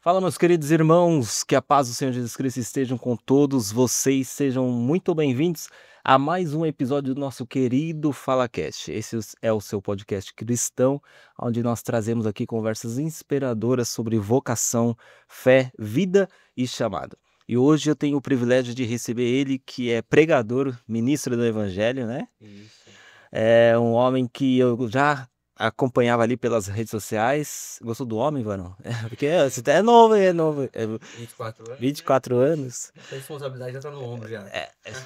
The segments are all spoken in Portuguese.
Fala, meus queridos irmãos, que a paz do Senhor Jesus Cristo estejam com todos vocês, sejam muito bem-vindos a mais um episódio do nosso querido FalaCast. Esse é o seu podcast cristão, onde nós trazemos aqui conversas inspiradoras sobre vocação, fé, vida e chamado. E hoje eu tenho o privilégio de receber ele, que é pregador, ministro do Evangelho, né? Isso. É um homem que eu já acompanhava ali pelas redes sociais. Gostou do homem, Varão? Porque você é novo, é novo. 24 anos, 24 anos. A responsabilidade já tá no ombro já.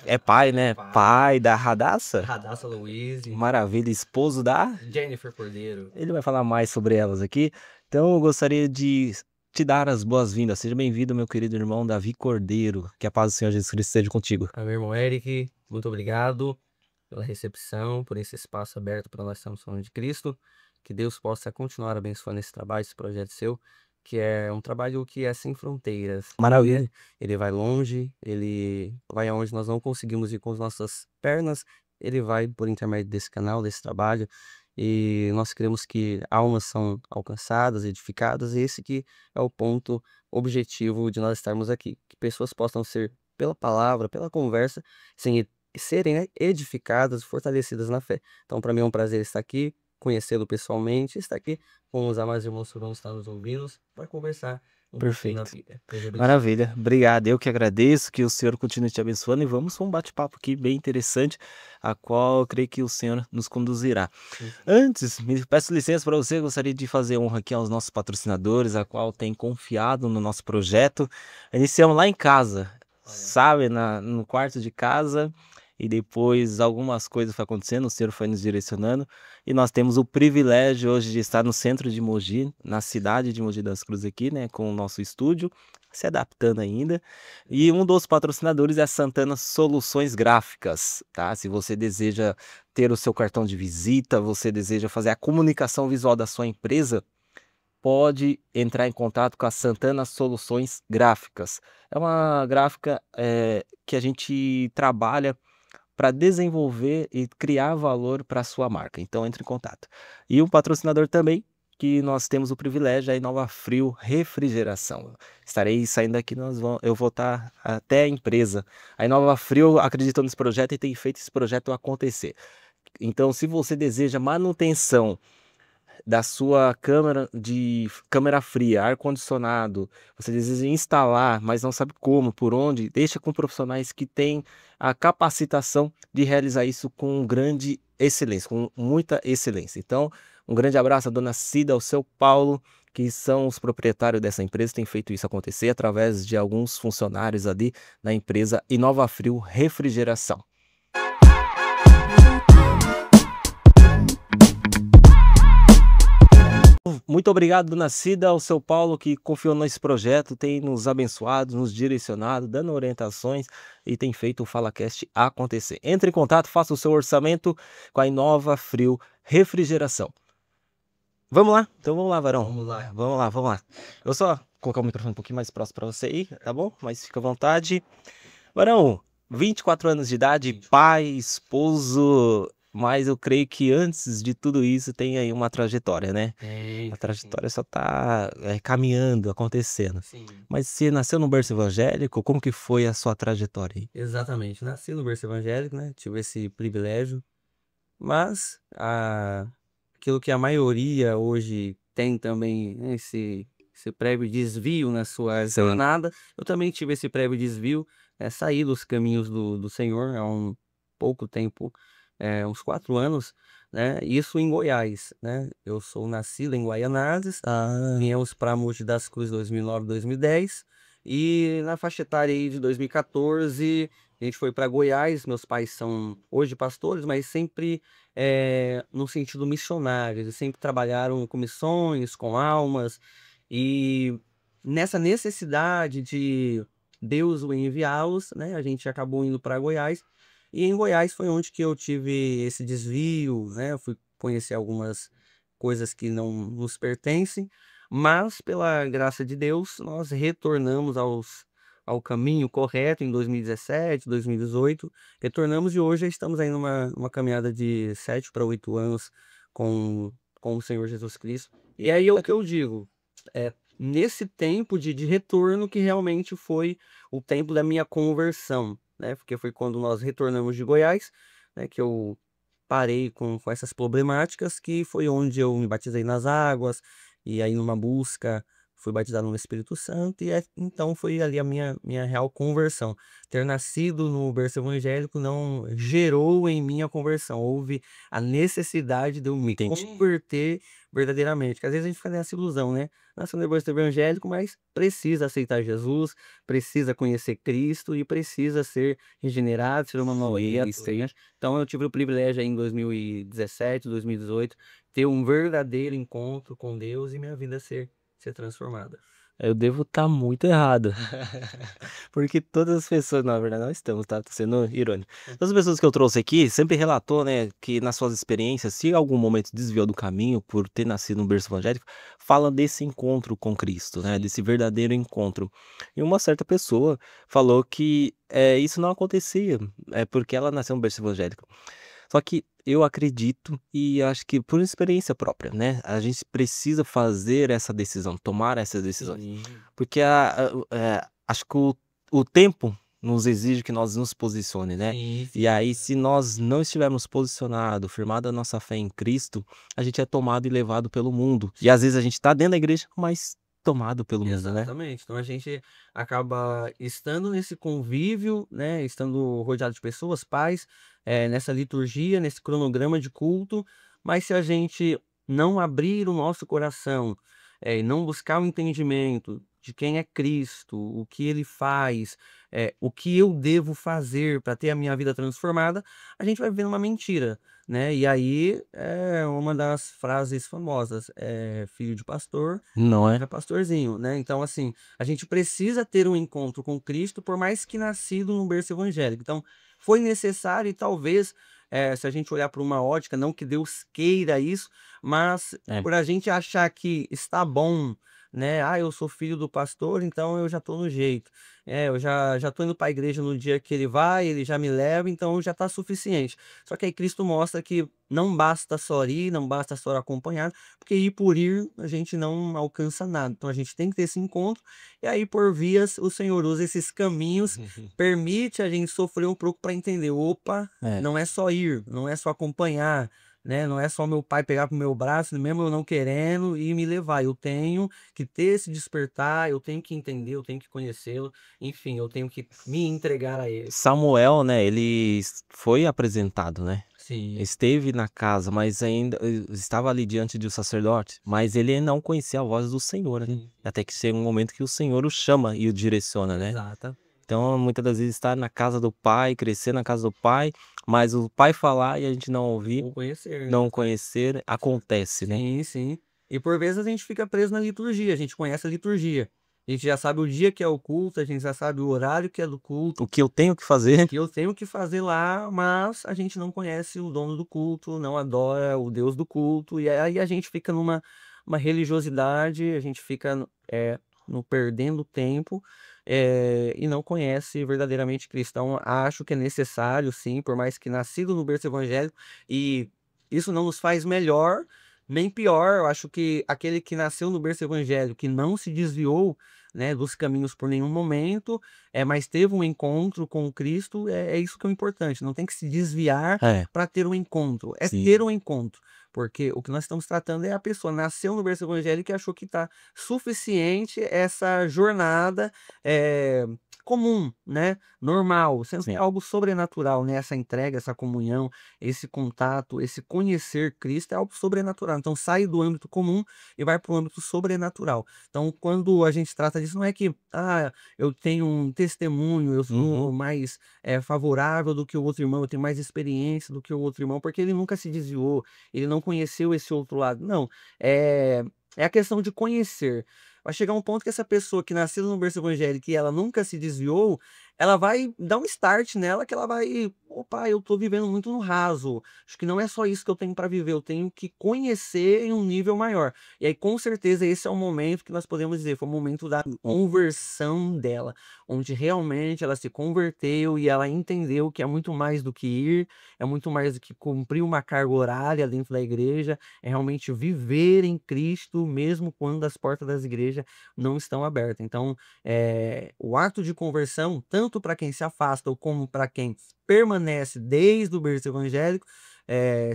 É pai, né? Pai da Radassa. Radassa Luiz, Maravilha, esposo da. Jennifer Cordeiro. Ele vai falar mais sobre elas aqui. Então eu gostaria de te dar as boas-vindas. Seja bem-vindo, meu querido irmão Davi Cordeiro. Que a paz do Senhor Jesus Cristo esteja contigo. Meu irmão Eric, muito obrigado pela recepção, por esse espaço aberto para nós estarmos falando de Cristo. Que Deus possa continuar abençoando esse trabalho, esse projeto seu, que é um trabalho que é sem fronteiras. Maravilha. Ele vai longe, ele vai aonde nós não conseguimos ir com as nossas pernas, ele vai por intermédio desse canal, desse trabalho, e nós queremos que almas são alcançadas, edificadas, e esse que é o ponto objetivo de nós estarmos aqui, que pessoas possam ser, pela palavra, pela conversa, serem, né, edificadas, fortalecidas na fé. Então, para mim é um prazer estar aqui, conhecê-lo pessoalmente, estar aqui com os amados irmãos que vão estar nos ouvindo, para conversar um pouquinho na Perfeito. vida. Seja bem-vindo. Maravilha. Obrigado. Eu que agradeço, que o Senhor continue te abençoando e vamos para um bate-papo aqui bem interessante, a qual eu creio que o Senhor nos conduzirá. Antes, me peço licença para você, gostaria de fazer honra aqui aos nossos patrocinadores, a qual tem confiado no nosso projeto. Iniciamos lá em casa, sabe, no quarto de casa, e depois algumas coisas foram acontecendo, o Senhor foi nos direcionando, e nós temos o privilégio hoje de estar no centro de Mogi, na cidade de Mogi das Cruzes aqui, né, com o nosso estúdio, se adaptando ainda. E um dos patrocinadores é a Santana Soluções Gráficas, tá? Se você deseja ter o seu cartão de visita, você deseja fazer a comunicação visual da sua empresa, pode entrar em contato com a Santana Soluções Gráficas. É uma gráfica que a gente trabalha para desenvolver e criar valor para a sua marca. Então entre em contato. E um patrocinador também que nós temos o privilégio é a Inova Frio Refrigeração. Estarei saindo daqui, eu vou estar até a empresa. A Inova Frio acreditou nesse projeto e tem feito esse projeto acontecer. Então, se você deseja manutenção da sua câmera fria, ar-condicionado, você deseja instalar, mas não sabe como, por onde, deixa com profissionais que têm a capacitação de realizar isso com grande excelência, com muita excelência. Então, um grande abraço à dona Cida, ao seu Paulo, que são os proprietários dessa empresa, têm feito isso acontecer através de alguns funcionários ali na empresa Inova Frio Refrigeração. Muito obrigado, dona Cida, ao seu Paulo, que confiou nesse projeto, tem nos abençoado, nos direcionado, dando orientações e tem feito o FalaCast acontecer. Entre em contato, faça o seu orçamento com a Inova Frio Refrigeração. Vamos lá? Então vamos lá, Varão. Vamos lá. Vamos lá. Eu só colocar o microfone um pouquinho mais próximo para você aí, tá bom? Mas fica à vontade. Varão, 24 anos de idade, pai, esposo, mas eu creio que antes de tudo isso tem aí uma trajetória, né? A trajetória só tá caminhando, acontecendo. Sim. Mas você nasceu num berço evangélico, como que foi a sua trajetória aí? Exatamente. Nasci no berço evangélico, né? Tive esse privilégio. Mas aquilo que a maioria hoje tem também, né, esse prévio desvio na sua jornada, eu também tive esse prévio desvio, saí dos caminhos do Senhor há um pouco tempo, uns 4 anos, né? Isso em Goiás, né? Eu sou nascido em Guaianazes, viemos para Mogi das Cruzes 2009, 2010, e na faixa etária aí de 2014 a gente foi para Goiás. Meus pais são hoje pastores, mas sempre no sentido missionário. Eles sempre trabalharam com missões, com almas, e nessa necessidade de Deus o enviá-los, né, a gente acabou indo para Goiás. E em Goiás foi onde que eu tive esse desvio, né? Eu fui conhecer algumas coisas que não nos pertencem, mas pela graça de Deus nós retornamos ao caminho correto em 2017, 2018. Retornamos e hoje estamos aí numa caminhada de 7 para 8 anos com o Senhor Jesus Cristo. E aí é o que eu digo, nesse tempo de retorno que realmente foi o tempo da minha conversão, né? Porque foi quando nós retornamos de Goiás, né, que eu parei com essas problemáticas, que foi onde eu me batizei nas águas, e aí numa busca fui batizado no Espírito Santo, e então foi ali a minha real conversão. Ter nascido no berço evangélico não gerou em mim a conversão, houve a necessidade de eu me Entendi. converter verdadeiramente, que às vezes a gente fica nessa ilusão, né? Nasceu no berço evangélico, mas precisa aceitar Jesus, precisa conhecer Cristo e precisa ser regenerado, ser uma nova Isso. criatura. Então eu tive o privilégio aí em 2017, 2018, ter um verdadeiro encontro com Deus e minha vida ser transformada. Eu devo estar muito errado. Porque todas as pessoas, na verdade, não estamos, tá? Tô sendo irônico. Todas as pessoas que eu trouxe aqui sempre relatou, né, que nas suas experiências, se em algum momento desviou do caminho por ter nascido num berço evangélico, fala desse encontro com Cristo, né, Sim. desse verdadeiro encontro. E uma certa pessoa falou que isso não acontecia, porque ela nasceu num berço evangélico. Só que eu acredito e acho que por experiência própria, né, a gente precisa fazer essa decisão, tomar essas decisões. Sim, Porque acho que o tempo nos exige que nós nos posicione, né. sim, E sim. aí se nós não estivermos posicionado, firmado a nossa fé em Cristo, a gente é tomado e levado pelo mundo. E às vezes a gente tá dentro da igreja, mas tomado pelo mundo, né. Exatamente. Então a gente acaba estando nesse convívio, né, estando rodeado de pessoas, pais, nessa liturgia, nesse cronograma de culto, mas se a gente não abrir o nosso coração, e não buscar o entendimento de quem é Cristo, o que ele faz, o que eu devo fazer para ter a minha vida transformada, a gente vai vivendo uma mentira, né? E aí é uma das frases famosas, filho de pastor Não é? era pastorzinho, né. Então, assim, a gente precisa ter um encontro com Cristo, por mais que nascido num berço evangélico. Então, foi necessário e talvez, se a gente olhar por uma ótica, não que Deus queira isso, mas É. por a gente achar que está bom, né, "Ah, eu sou filho do pastor, então eu já estou no jeito. Eu já estou indo para a igreja no dia que ele vai, ele já me leva, então já está suficiente". Só que aí Cristo mostra que não basta só ir, não basta só acompanhar, porque ir por ir a gente não alcança nada. Então a gente tem que ter esse encontro, e aí por vias o Senhor usa esses caminhos, permite a gente sofrer um pouco para entender, opa, É. não é só ir, não é só acompanhar, né? Não é só meu pai pegar pro meu braço, mesmo eu não querendo, e me levar. Eu tenho que ter esse despertar, eu tenho que entender, eu tenho que conhecê-lo, enfim, eu tenho que me entregar a ele. Samuel, né, ele foi apresentado, né. Sim, Esteve na casa, mas ainda estava ali diante de um sacerdote, mas ele não conhecia a voz do Senhor, né. sim, Até que chega um momento que o Senhor o chama e o direciona, né. exata. Então, muitas das vezes estar na casa do pai, crescer na casa do pai, mas o pai falar e a gente não ouvir, Ou conhecer, não né? conhecer, acontece, né. Sim, sim. E por vezes a gente fica preso na liturgia, a gente conhece a liturgia. A gente já sabe o dia que é o culto, a gente já sabe o horário que é do culto, O que eu tenho que fazer que eu tenho que fazer lá, mas a gente não conhece o dono do culto, não adora o Deus do culto, e aí a gente fica numa uma religiosidade, a gente fica no perdendo tempo, e não conhece verdadeiramente Cristo. Então, acho que é necessário, sim, por mais que nascido no berço evangélico, e isso não nos faz melhor nem pior. Eu acho que aquele que nasceu no berço evangélico, que não se desviou, né, dos caminhos por nenhum momento, mas teve um encontro com Cristo, é isso que é o importante, não tem que se desviar é, para ter um encontro, é ter sim. um encontro, porque o que nós estamos tratando é a pessoa nasceu no berço evangélico e achou que está suficiente essa jornada, comum, né, normal, sendo que é Sim. algo sobrenatural, né, essa entrega, essa comunhão, esse contato, esse conhecer Cristo é algo sobrenatural. Então sai do âmbito comum e vai para o âmbito sobrenatural. Então, quando a gente trata disso, não é que, eu tenho um testemunho, eu sou Uhum. mais favorável do que o outro irmão, eu tenho mais experiência do que o outro irmão, porque ele nunca se desviou, ele não conheceu esse outro lado. Não, é a questão de conhecer. Vai chegar um ponto que essa pessoa que nasceu no berço evangélico e ela nunca se desviou, ela vai dar um start nela que ela vai, opa, eu tô vivendo muito no raso. Acho que não é só isso que eu tenho para viver, eu tenho que conhecer em um nível maior. E aí, com certeza, esse é o momento que nós podemos dizer, foi o momento da conversão dela, onde realmente ela se converteu e ela entendeu que é muito mais do que ir, é muito mais do que cumprir uma carga horária dentro da igreja, é realmente viver em Cristo, mesmo quando as portas das igrejas não estão abertas. Então, o ato de conversão, tanto para quem se afasta como para quem permanece desde o berço evangélico,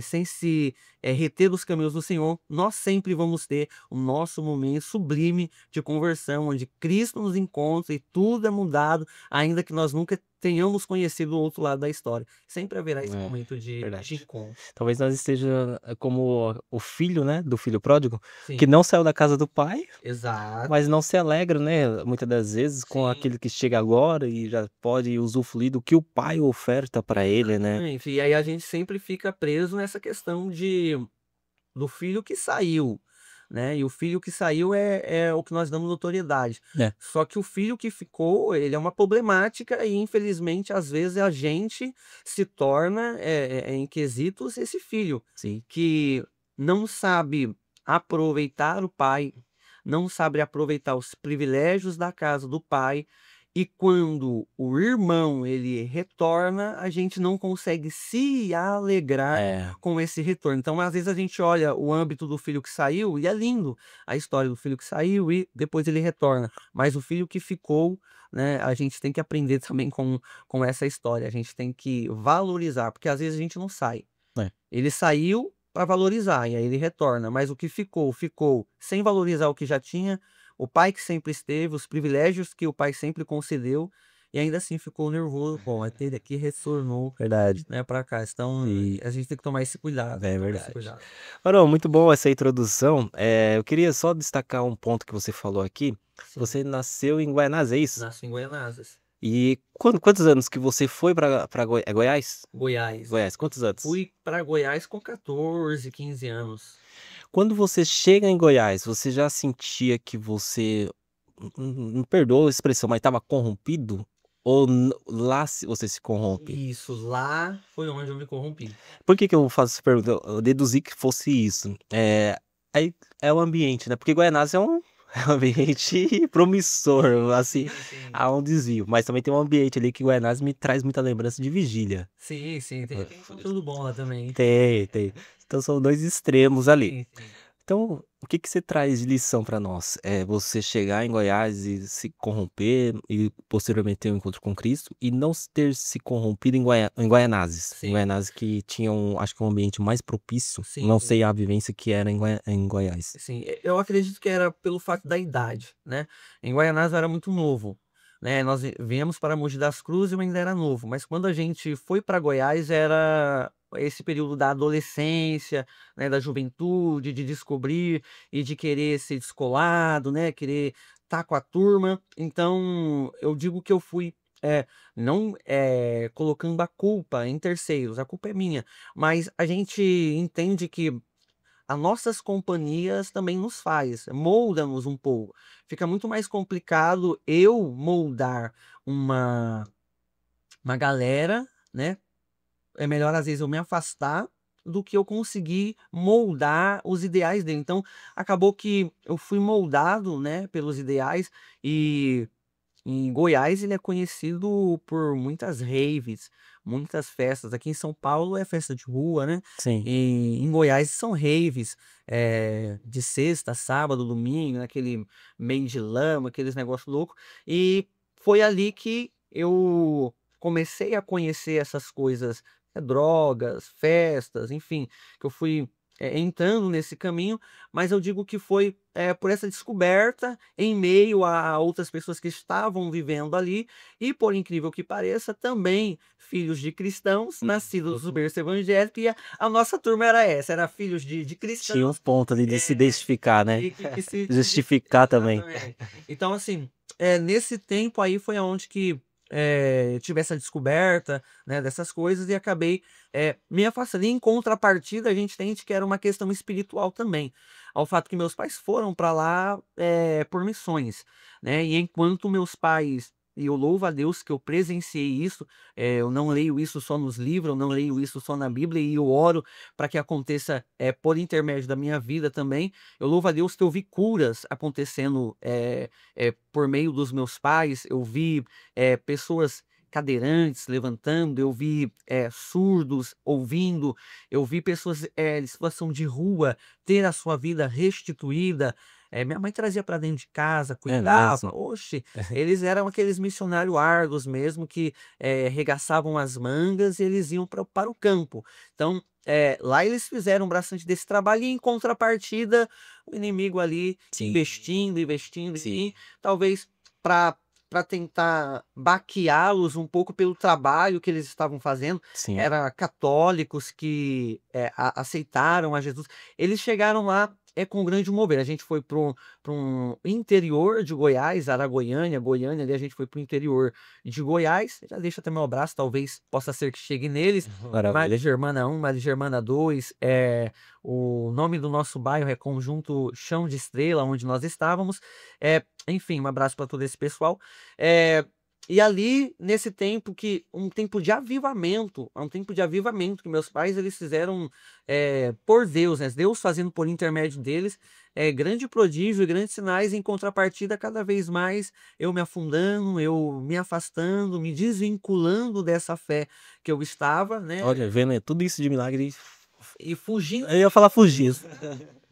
sem se reter dos caminhos do Senhor, nós sempre vamos ter o nosso momento sublime de conversão, onde Cristo nos encontra e tudo é mudado, ainda que nós nunca tenhamos conhecido o outro lado da história. Sempre haverá esse É, momento de verdade. encontro. Talvez nós esteja como o filho, né, do filho pródigo, Sim, que não saiu da casa do pai, exato. mas não se alegra, né, muitas das vezes com Sim. aquele que chega agora e já pode usufruir do que o pai oferta para ele, né. Exatamente. E aí a gente sempre fica preso nessa questão do filho que saiu, né? E o filho que saiu é o que nós damos notoriedade. É, Só que o filho que ficou, ele é uma problemática e infelizmente às vezes a gente se torna em quesitos esse filho sim. que não sabe aproveitar o pai, não sabe aproveitar os privilégios da casa do pai. E quando o irmão ele retorna, a gente não consegue se alegrar É, com esse retorno. Então, às vezes, a gente olha o âmbito do filho que saiu e é lindo a história do filho que saiu e depois ele retorna. Mas o filho que ficou, né, a gente tem que aprender também com essa história. A gente tem que valorizar, porque às vezes a gente não sai. é. Ele saiu para valorizar e aí ele retorna, mas o que ficou, ficou sem valorizar o que já tinha, o pai que sempre esteve, os privilégios que o pai sempre concedeu, e ainda assim ficou nervoso. Bom, até ele aqui retornou, Verdade. né, para cá. Então, E a gente tem que tomar esse cuidado, é tomar esse verdade. cuidado. Ora, muito bom essa introdução. Eu queria só destacar um ponto que você falou aqui. Sim, Você nasceu em Guaianazes, é isso? nasci em Guaianazes, E quantos anos que você foi para Goiás? Goiás. Goiás, quantos anos? Fui para Goiás com 14, 15 anos. Quando você chega em Goiás, você já sentia que você, não perdoa a expressão, mas estava corrompido? Ou lá você se corrompe? Isso, lá foi onde eu me corrompi. Por que que eu faço essa pergunta? Eu deduzi que fosse isso. Aí é o ambiente, né? Porque Guaianazes é um, é um ambiente promissor, assim, Sim, sim. há um desvio. Mas também tem um ambiente ali que Guaianazes me traz muita lembrança de vigília. Sim, sim, tem conteúdo bom lá também. Tem, tem. Então são dois extremos ali. Sim, sim. Então, o que que você traz de lição para nós? É você chegar em Goiás e se corromper e posteriormente ter um encontro com Cristo e não ter se corrompido em Guaianazes. Em Sim, Guaianazes que tinha acho que um ambiente mais propício. sim, Não sei a vivência que era em Goiás. sim. Eu acredito que era pelo fato da idade, né? Em Guaianazes eu era muito novo, né? Nós viemos para Mogi das Cruzes e eu ainda era novo, mas quando a gente foi para Goiás era esse período da adolescência, né? Da juventude, de descobrir e de querer ser descolado, né? Querer estar com a turma. Então eu digo que eu fui não colocando a culpa em terceiros, a culpa é minha, mas a gente entende que as nossas companhias também nos faz, molda-nos um pouco. Fica muito mais complicado eu moldar uma uma galera, né, é melhor às vezes eu me afastar do que eu conseguir moldar os ideais dele. Então, acabou que eu fui moldado, né, pelos ideais e em Goiás ele é conhecido por muitas raves, muitas festas. Aqui em São Paulo é festa de rua, né? Sim. E em Goiás são raves, de sexta, sábado, domingo, aquele meio de lama, aqueles negócios loucos. E foi ali que eu comecei a conhecer essas coisas, drogas, festas, enfim, que eu fui entrando nesse caminho, mas eu digo que foi por essa descoberta em meio a outras pessoas que estavam vivendo ali, e por incrível que pareça, também filhos de cristãos, nascidos do berço evangélico, e a nossa turma era essa, era filhos de Tinha um cristãos, ponto ali de se identificar, né? e que Justificar também. exatamente. Então, assim, nesse tempo aí foi aonde que tive essa descoberta, né, dessas coisas e acabei me afastando. E em contrapartida, a gente entende que era uma questão espiritual também, ao fato que meus pais foram para lá por missões, né? E enquanto meus pais e eu louvo a Deus que eu presenciei isso. Eu não leio isso só nos livros, eu não leio isso só na Bíblia, e eu oro para que aconteça por intermédio da minha vida também. Eu louvo a Deus que eu vi curas acontecendo por meio dos meus pais. Eu vi pessoas cadeirantes levantando, eu vi surdos ouvindo, eu vi pessoas em situação de rua ter a sua vida restituída. Minha mãe trazia para dentro de casa, É cuidava. mesmo? Oxe, eles eram aqueles missionários árduos mesmo que regaçavam as mangas e eles iam para o campo. Então, lá eles fizeram bastante desse trabalho, e em contrapartida, o inimigo ali Sim, investindo, investindo, sim. e talvez para tentar baqueá-los um pouco pelo trabalho que eles estavam fazendo. Sim. Era católicos que aceitaram a Jesus. Eles chegaram lá com um grande mover. A gente foi para um interior de Goiás, Aragoiânia, Goiânia, ali a gente foi para o interior de Goiás. Já deixa até meu abraço, talvez possa ser que chegue neles. Maria Maravilha. Germana 1, Maria Germana 2, o nome do nosso bairro é Conjunto Chão de Estrela, onde nós estávamos. Enfim, um abraço para todo esse pessoal. E ali, nesse tempo um tempo de avivamento, é um tempo de avivamento que meus pais eles fizeram por Deus, né? Deus fazendo por intermédio deles, grande prodígio e grandes sinais. Em contrapartida, cada vez mais eu me afundando, eu me afastando, me desvinculando dessa fé que eu estava, né? Olha, vendo tudo isso de milagre, E fugindo, eu ia falar fugir.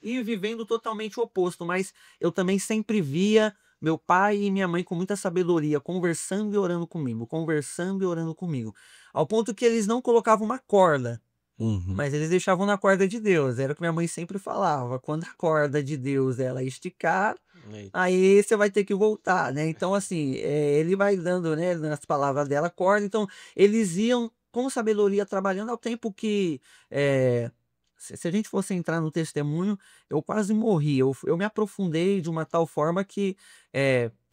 e vivendo totalmente o oposto. Mas eu também sempre via meu pai e minha mãe com muita sabedoria, conversando e orando comigo, conversando e orando comigo, ao ponto que eles não colocavam uma corda, Uhum. mas eles deixavam na corda de Deus. Era o que minha mãe sempre falava: quando a corda de Deus ela esticar, aí você vai ter que voltar, né? Então, assim, ele vai dando, né, nas palavras dela, corda. Então, eles iam com sabedoria trabalhando, ao tempo que, se a gente fosse entrar no testemunho, eu quase morri. Eu me aprofundei de uma tal forma que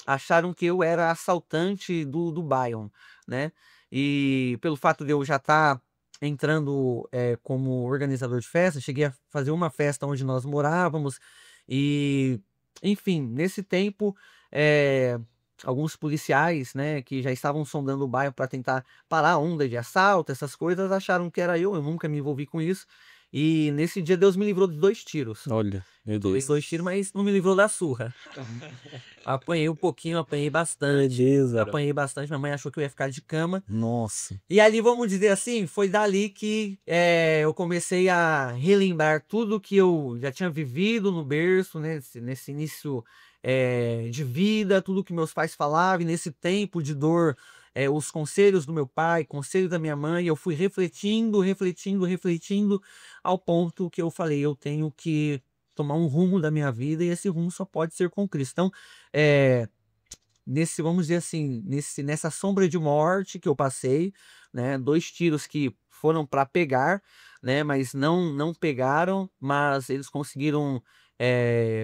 acharam que eu era assaltante do Bion, né? E pelo fato de eu já estar entrando como organizador de festa, cheguei a fazer uma festa onde nós morávamos. E, enfim, nesse tempo, alguns policiais, né, que já estavam sondando o bairro para tentar parar a onda de assalto, essas coisas, acharam que era eu nunca me envolvi com isso. E nesse dia Deus me livrou de 2 tiros. Olha, meu Deus. 2 tiros, mas não me livrou da surra. Apanhei um pouquinho, apanhei bastante. Deus, Apanhei bastante, minha mãe achou que eu ia ficar de cama. nossa. E ali, vamos dizer assim, foi dali que eu comecei a relembrar tudo que eu já tinha vivido no berço, né, nesse início de vida, tudo que meus pais falavam, e nesse tempo de dor, os conselhos do meu pai, conselhos da minha mãe. Eu fui refletindo, refletindo, refletindo, ao ponto que eu falei: eu tenho que tomar um rumo da minha vida, e esse rumo só pode ser com Cristo. Então, vamos dizer assim, nessa sombra de morte que eu passei, né, 2 tiros que foram para pegar, né, mas não pegaram, mas eles conseguiram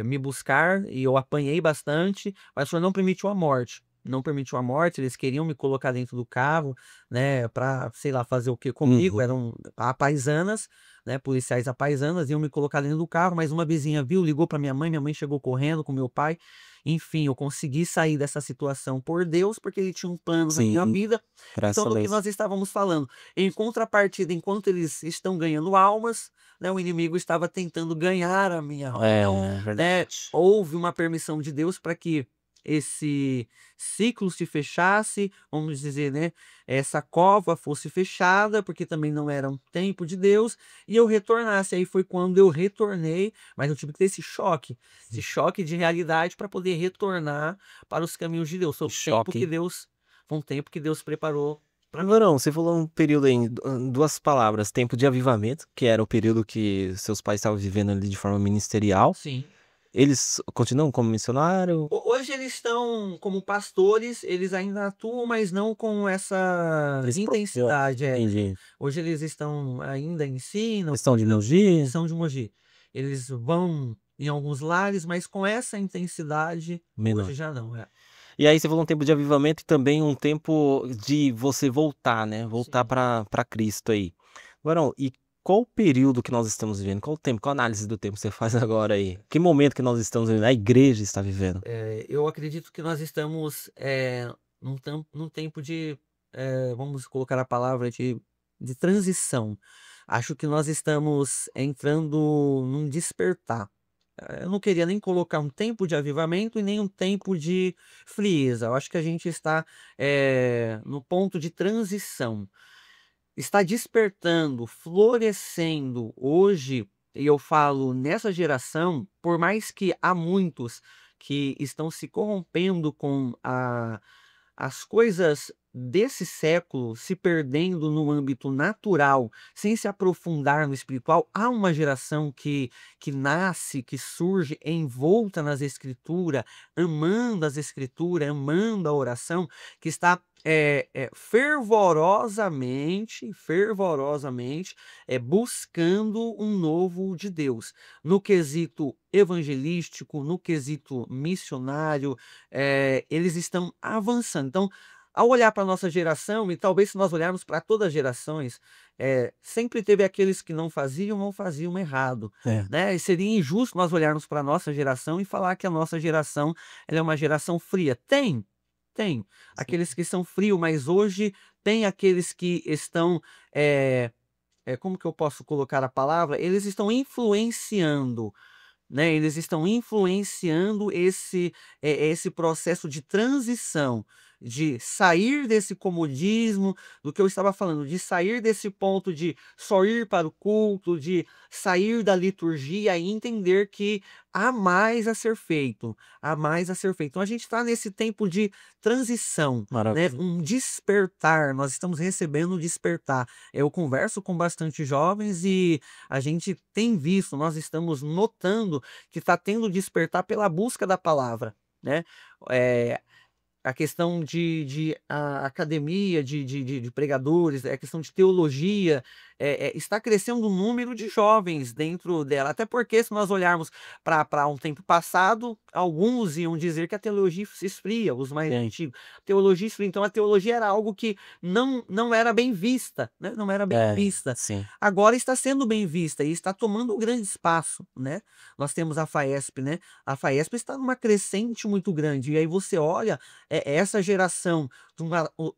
me buscar, e eu apanhei bastante, mas o Senhor não permitiu a morte. Não permitiu a morte. Eles queriam me colocar dentro do carro, né, para, sei lá, fazer o que comigo. Eram apaisanas, né, policiais apaisanas, iam me colocar dentro do carro, mas uma vizinha viu, ligou para minha mãe chegou correndo com meu pai. Enfim, eu consegui sair dessa situação por Deus, porque ele tinha um plano na minha Sim, vida. graças Então, a do que Deus. nós estávamos falando, em contrapartida, enquanto eles estão ganhando almas, né, o inimigo estava tentando ganhar a minha alma. Então, né, Verdade. houve uma permissão de Deus para que esse ciclo se fechasse, vamos dizer, né, essa cova fosse fechada, porque também não era um tempo de Deus, e eu retornasse. Aí foi quando eu retornei, mas eu tive que ter esse choque de realidade, para poder retornar para os caminhos de Deus. Foi um tempo que Deus preparou para mim. Agora, você falou um período aí, duas palavras, tempo de avivamento, que era o período que seus pais estavam vivendo ali de forma ministerial. Sim. Eles continuam como missionário? Hoje eles estão como pastores, eles ainda atuam, mas não com essa intensidade. Entendi. Hoje eles estão ainda ensinam, Questão de Mogi? são de Mogi. Eles vão em alguns lares, mas com essa intensidade, Menor. hoje já não. E aí você falou um tempo de avivamento e também um tempo de você voltar, né? Voltar Sim. para Cristo aí. Agora, e qual o período que nós estamos vivendo? Qual o tempo? Qual a análise do tempo você faz agora aí? Que momento que nós estamos vivendo? A igreja está vivendo? Eu acredito que nós estamos num tempo de, vamos colocar a palavra de transição. Acho que nós estamos entrando num despertar. Eu não queria nem colocar um tempo de avivamento e nem um tempo de frieza. Eu acho que a gente está no ponto de transição. Está despertando, florescendo hoje, e eu falo nessa geração, por mais que há muitos que estão se corrompendo com as coisas desse século, se perdendo no âmbito natural, sem se aprofundar no espiritual, há uma geração que nasce, que surge envolta nas escrituras, amando as escrituras, amando a oração, que está fervorosamente, buscando um novo de Deus, no quesito evangelístico, no quesito missionário, eles estão avançando. Então, ao olhar para a nossa geração, e talvez se nós olharmos para todas as gerações, sempre teve aqueles que não faziam ou faziam errado, É. né? E seria injusto nós olharmos para a nossa geração e falar que a nossa geração ela é uma geração fria. Tem aqueles que são frios, mas hoje tem aqueles que estão, como que eu posso colocar a palavra? Eles estão influenciando, né? Eles estão influenciando esse processo de transição, de sair desse comodismo, do que eu estava falando, de sair desse ponto de só ir para o culto, de sair da liturgia e entender que há mais a ser feito, há mais a ser feito. Então a gente está nesse tempo de transição, né? Maravilha. Um despertar, nós estamos recebendo um despertar. Eu converso com bastante jovens e a gente tem visto, nós estamos notando que está tendo despertar pela busca da palavra, né? Eh, a questão de academia, de pregadores, a questão de teologia, está crescendo o número de jovens dentro dela. Até porque, se nós olharmos para um tempo passado, alguns iam dizer que a teologia se esfria, os mais Sim. antigos. Teologia esfria. Então, a teologia era algo que não era bem vista, né? Não era bem É, vista. sim. Agora está sendo bem vista e está tomando um grande espaço, né? Nós temos a FAESP, né? A FAESP está numa crescente muito grande. E aí você olha essa geração,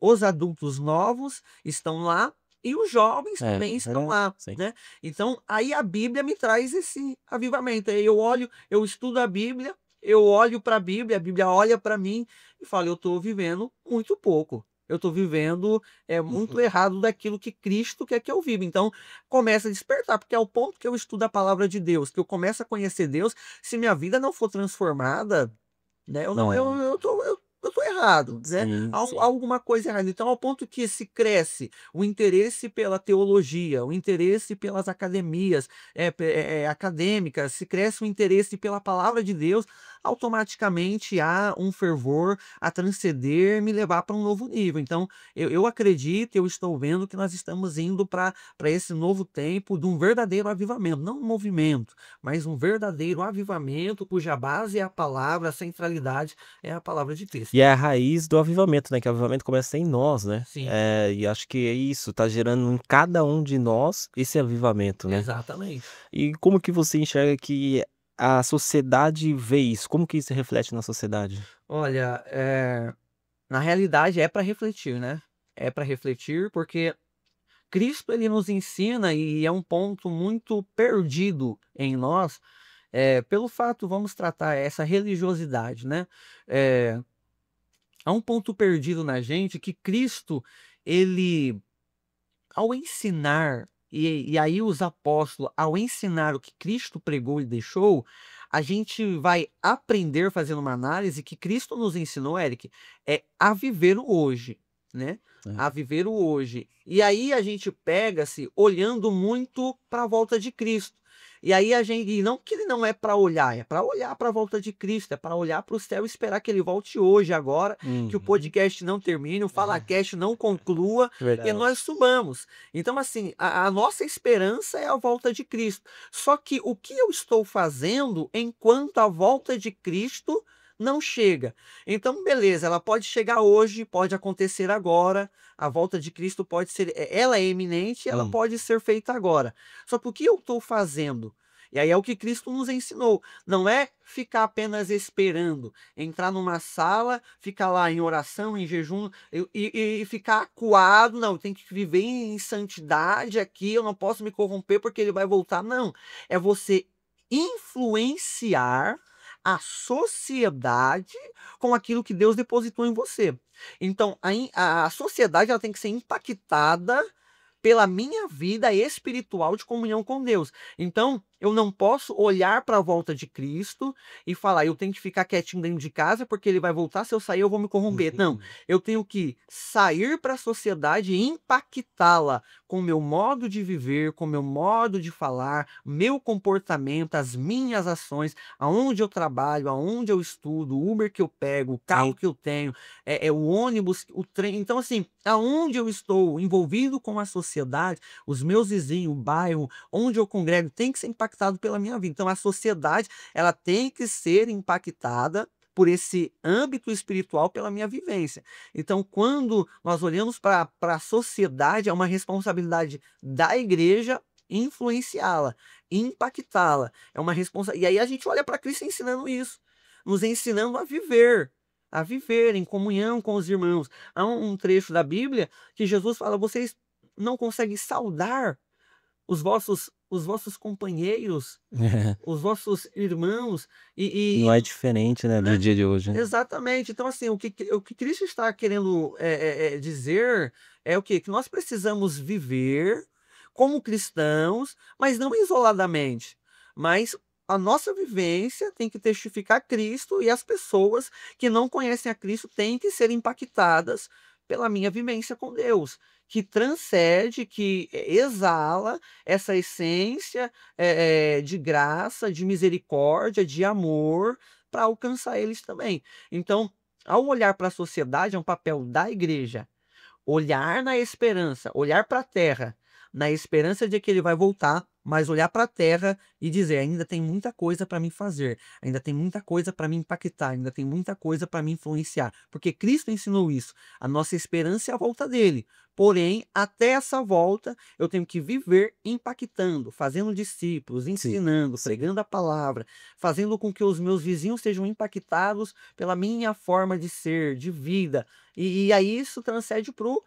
os adultos novos estão lá e os jovens É, também estão verdade. lá, Sim. né? Então, aí a Bíblia me traz esse avivamento. Aí eu olho, eu estudo a Bíblia, eu olho para a Bíblia olha para mim e fala, eu estou vivendo muito pouco. Eu estou vivendo muito errado daquilo que Cristo quer que eu viva. Então, começa a despertar, porque é o ponto que eu estudo a palavra de Deus, que eu começo a conhecer Deus, se minha vida não for transformada, né? Eu não, É. eu tô errado, né? Sim, Há sim. alguma coisa errada. Então, ao ponto que se cresce o interesse pela teologia, o interesse pelas academias, acadêmicas, se cresce o interesse pela palavra de Deus, automaticamente há um fervor a transcender, me levar para um novo nível. Então, eu acredito, eu estou vendo que nós estamos indo para esse novo tempo de um verdadeiro avivamento, não um movimento, mas um verdadeiro avivamento cuja base é a palavra, a centralidade é a palavra de Cristo. E é a raiz do avivamento, né, que o avivamento começa em nós, né. Sim, E acho que é isso, tá gerando em cada um de nós esse avivamento, né. exatamente. E como que você enxerga que a sociedade vê isso? Como que isso reflete na sociedade? Olha, na realidade é para refletir, né? É para refletir porque Cristo ele nos ensina e é um ponto muito perdido em nós, pelo fato, vamos tratar essa religiosidade, né? Eh, há um ponto perdido na gente que Cristo, ele ao ensinar, e aí os apóstolos, ao ensinar o que Cristo pregou e deixou, a gente vai aprender fazendo uma análise que Cristo nos ensinou, Eric, a viver o hoje, né? É. A viver o hoje. E aí a gente pega-se olhando muito para a volta de Cristo. E aí a gente, e não que ele não é para olhar, é para olhar para a volta de Cristo, é para olhar para o céu e esperar que ele volte hoje, agora, que o Uhum. podcast não termine, o FalaCast não conclua e Verdade. nós subamos. Então, assim, a nossa esperança é a volta de Cristo. Só que o que eu estou fazendo enquanto a volta de Cristo não chega? Então, beleza, ela pode chegar hoje, pode acontecer agora, a volta de Cristo pode ser, ela é iminente, ela Hum. pode ser feita agora. Só que o que eu estou fazendo? E aí é o que Cristo nos ensinou. Não é ficar apenas esperando, entrar numa sala, ficar lá em oração, em jejum e ficar acuado. Não, eu tenho que viver em santidade aqui, eu não posso me corromper porque ele vai voltar. Não, é você influenciar a sociedade com aquilo que Deus depositou em você. Então, a sociedade ela tem que ser impactada pela minha vida espiritual de comunhão com Deus. Então, eu não posso olhar para a volta de Cristo e falar, eu tenho que ficar quietinho dentro de casa porque ele vai voltar, se eu sair eu vou me corromper. Não, eu tenho que sair para a sociedade e impactá-la com o meu modo de viver, com o meu modo de falar, meu comportamento, as minhas ações, aonde eu trabalho, aonde eu estudo, o Uber que eu pego, o carro que eu tenho, o ônibus, o trem. Então, assim, aonde eu estou envolvido com a sociedade, os meus vizinhos, o bairro, onde eu congrego, tem que ser impactado pela minha vida. Então, a sociedade, ela tem que ser impactada por esse âmbito espiritual pela minha vivência. Então, quando nós olhamos para a sociedade, é uma responsabilidade da igreja influenciá-la, impactá-la. É uma responsabilidade. E aí a gente olha para Cristo ensinando isso, nos ensinando a viver em comunhão com os irmãos. Há um trecho da Bíblia que Jesus fala: vocês não conseguem saudar os vossos companheiros, os vossos irmãos, Não é diferente, né, do né? dia de hoje. Exatamente. Então, assim, o que Cristo está querendo dizer é o quê? Que nós precisamos viver como cristãos, mas não isoladamente. Mas a nossa vivência tem que testificar Cristo e as pessoas que não conhecem a Cristo têm que ser impactadas pela minha vivência com Deus, que transcende, que exala essa essência de graça, de misericórdia, de amor, para alcançar eles também. Então, ao olhar para a sociedade, é um papel da igreja olhar na esperança, olhar para a terra, na esperança de que ele vai voltar, mas olhar para a terra e dizer: ainda tem muita coisa para me fazer, ainda tem muita coisa para me impactar, ainda tem muita coisa para me influenciar, porque Cristo ensinou isso. A nossa esperança é a volta dele. Porém, até essa volta, eu tenho que viver impactando, fazendo discípulos, Sim, ensinando, sim. pregando a palavra, fazendo com que os meus vizinhos sejam impactados pela minha forma de ser, de vida. E aí isso transcende para o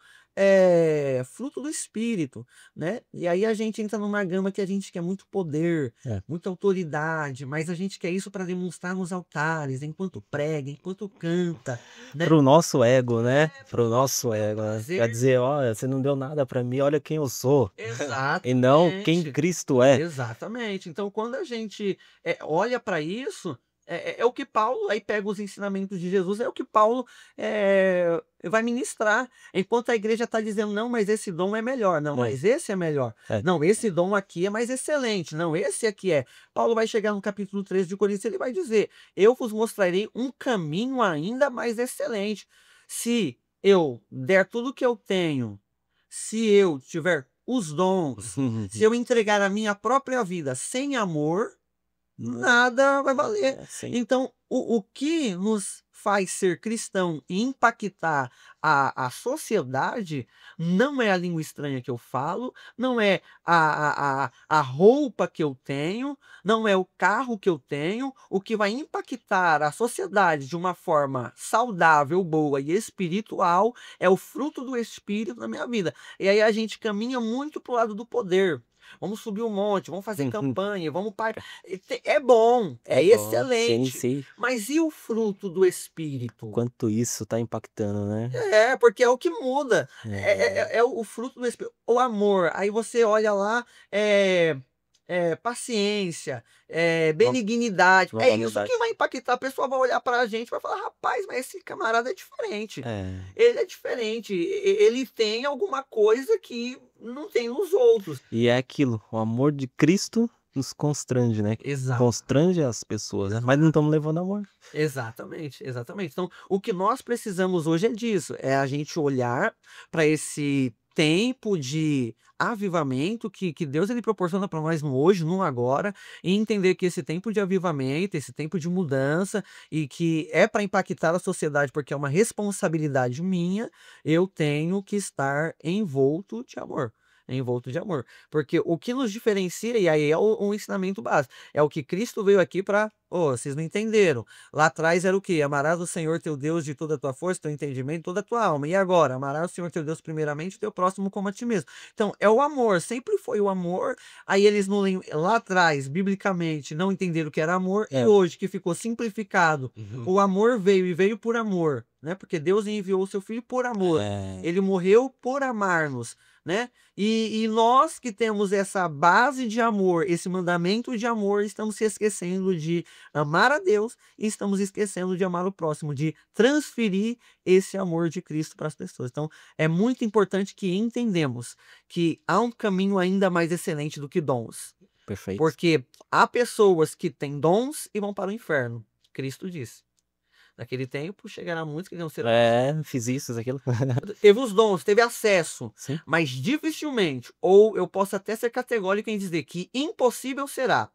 fruto do Espírito, né? E aí a gente entra numa gama que a gente quer muito poder, É. muita autoridade, mas a gente quer isso para demonstrar nos altares, enquanto prega, enquanto canta, né? Pro nosso ego, né? Pro nosso ego, né? prazer. Quer dizer, olha, você não deu nada pra mim, olha quem eu sou. E não quem Exatamente. Cristo é. Exatamente. Então, quando a gente olha para isso, é o que Paulo, aí pega os ensinamentos de Jesus, é o que Paulo vai ministrar. Enquanto a igreja está dizendo: não, mas esse dom é melhor, não, É. mas esse é melhor. É. Não, esse dom aqui é mais excelente, não, esse aqui é. Paulo vai chegar no capítulo 13 de Coríntios, ele vai dizer: eu vos mostrarei um caminho ainda mais excelente. Se eu der tudo que eu tenho, se eu tiver os dons, se eu entregar a minha própria vida sem amor, nada vai valer. Sim. Então, o que nos faz ser cristão e impactar a sociedade não é a língua estranha que eu falo, não é a roupa que eu tenho, não é o carro que eu tenho. O que vai impactar a sociedade de uma forma saudável, boa e espiritual é o fruto do Espírito na minha vida. E aí a gente caminha muito pro lado do poder. Vamos subir um monte, vamos fazer campanha, vamos para. É bom, é Sim, excelente. sim. Mas e o fruto do Espírito? Quanto isso tá impactando, né? Porque é o que muda. É. É o fruto do Espírito. O amor. Aí você olha lá, paciência, benignidade. É isso Longanimidade. que vai impactar. A pessoa vai olhar para a gente e vai falar: rapaz, mas esse camarada é diferente. É. Ele é diferente. Ele tem alguma coisa que não tem nos outros. E é aquilo, o amor de Cristo nos constrange, né? Exato. Constrange as pessoas, né? Mas não estamos levando amor. Exatamente, exatamente. Então, o que nós precisamos hoje é disso, é a gente olhar para esse tempo de avivamento que Deus ele proporciona para nós no hoje, no agora, e entender que esse tempo de avivamento, esse tempo de mudança, e que é para impactar a sociedade, porque é uma responsabilidade minha, eu tenho que estar envolto de amor. envolto de amor. Porque o que nos diferencia, e aí é o ensinamento básico, é o que Cristo veio aqui para. Oh, vocês não entenderam. Lá atrás era o quê? Amarás o Senhor teu Deus de toda a tua força, teu entendimento, toda a tua alma. E agora? Amarás o Senhor teu Deus primeiramente, e teu próximo como a ti mesmo. Então, é o amor, sempre foi o amor. Aí eles não lá atrás, biblicamente, não entenderam o que era amor, e hoje que ficou simplificado, o amor veio e veio por amor, né? Porque Deus enviou o seu filho por amor. Ele morreu por amar-nos, né? E nós que temos essa base de amor, esse mandamento de amor, estamos se esquecendo de amar a Deus e estamos esquecendo de amar o próximo, de transferir esse amor de Cristo para as pessoas. Então, é muito importante que entendemos que há um caminho ainda mais excelente do que dons. Perfeito. Porque há pessoas que têm dons e vão para o inferno. Cristo disse. Naquele tempo, chegará muitos que não serão. Fiz isso, aquilo. Teve os dons, teve acesso, Sim. mas dificilmente, ou eu posso até ser categórico em dizer que impossível será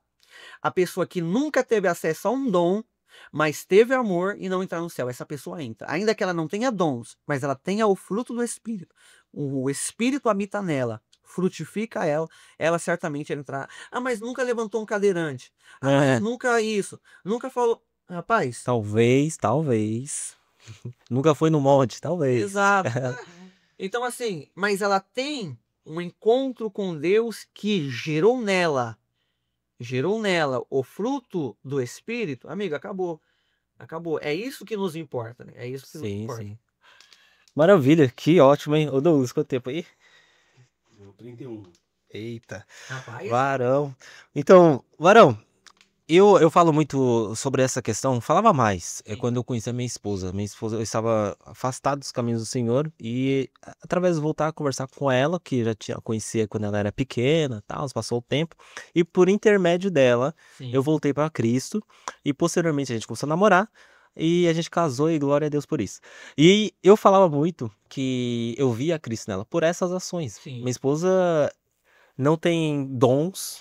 a pessoa que nunca teve acesso a um dom, mas teve amor e não entrar no céu. Essa pessoa entra. Ainda que ela não tenha dons, mas ela tenha o fruto do Espírito. O Espírito habita nela, frutifica ela certamente ela entrar. Ah, mas nunca levantou um cadeirante. Ah, mas nunca isso. Nunca falou. Rapaz. Talvez. Nunca foi no monte, talvez. Exato. Então, assim, mas ela tem um encontro com Deus que gerou nela o fruto do Espírito. Amigo, acabou. Acabou. É isso que nos importa, né? É isso que nos importa. Sim. Maravilha, que ótimo, hein? Ô Douglas, quanto tempo aí? 31. Eita. Rapaz. Varão. Então, Varão, eu falo muito sobre essa questão, falava mais quando eu conheci a minha esposa. Minha esposa, eu estava afastado dos caminhos do Senhor e através de voltar a conversar com ela, que já tinha conhecia quando ela era pequena, tal, passou o tempo, e por intermédio dela, eu voltei para Cristo e posteriormente a gente começou a namorar e a gente casou e glória a Deus por isso. E eu falava muito que eu via Cristo nela por essas ações. Minha esposa não tem dons,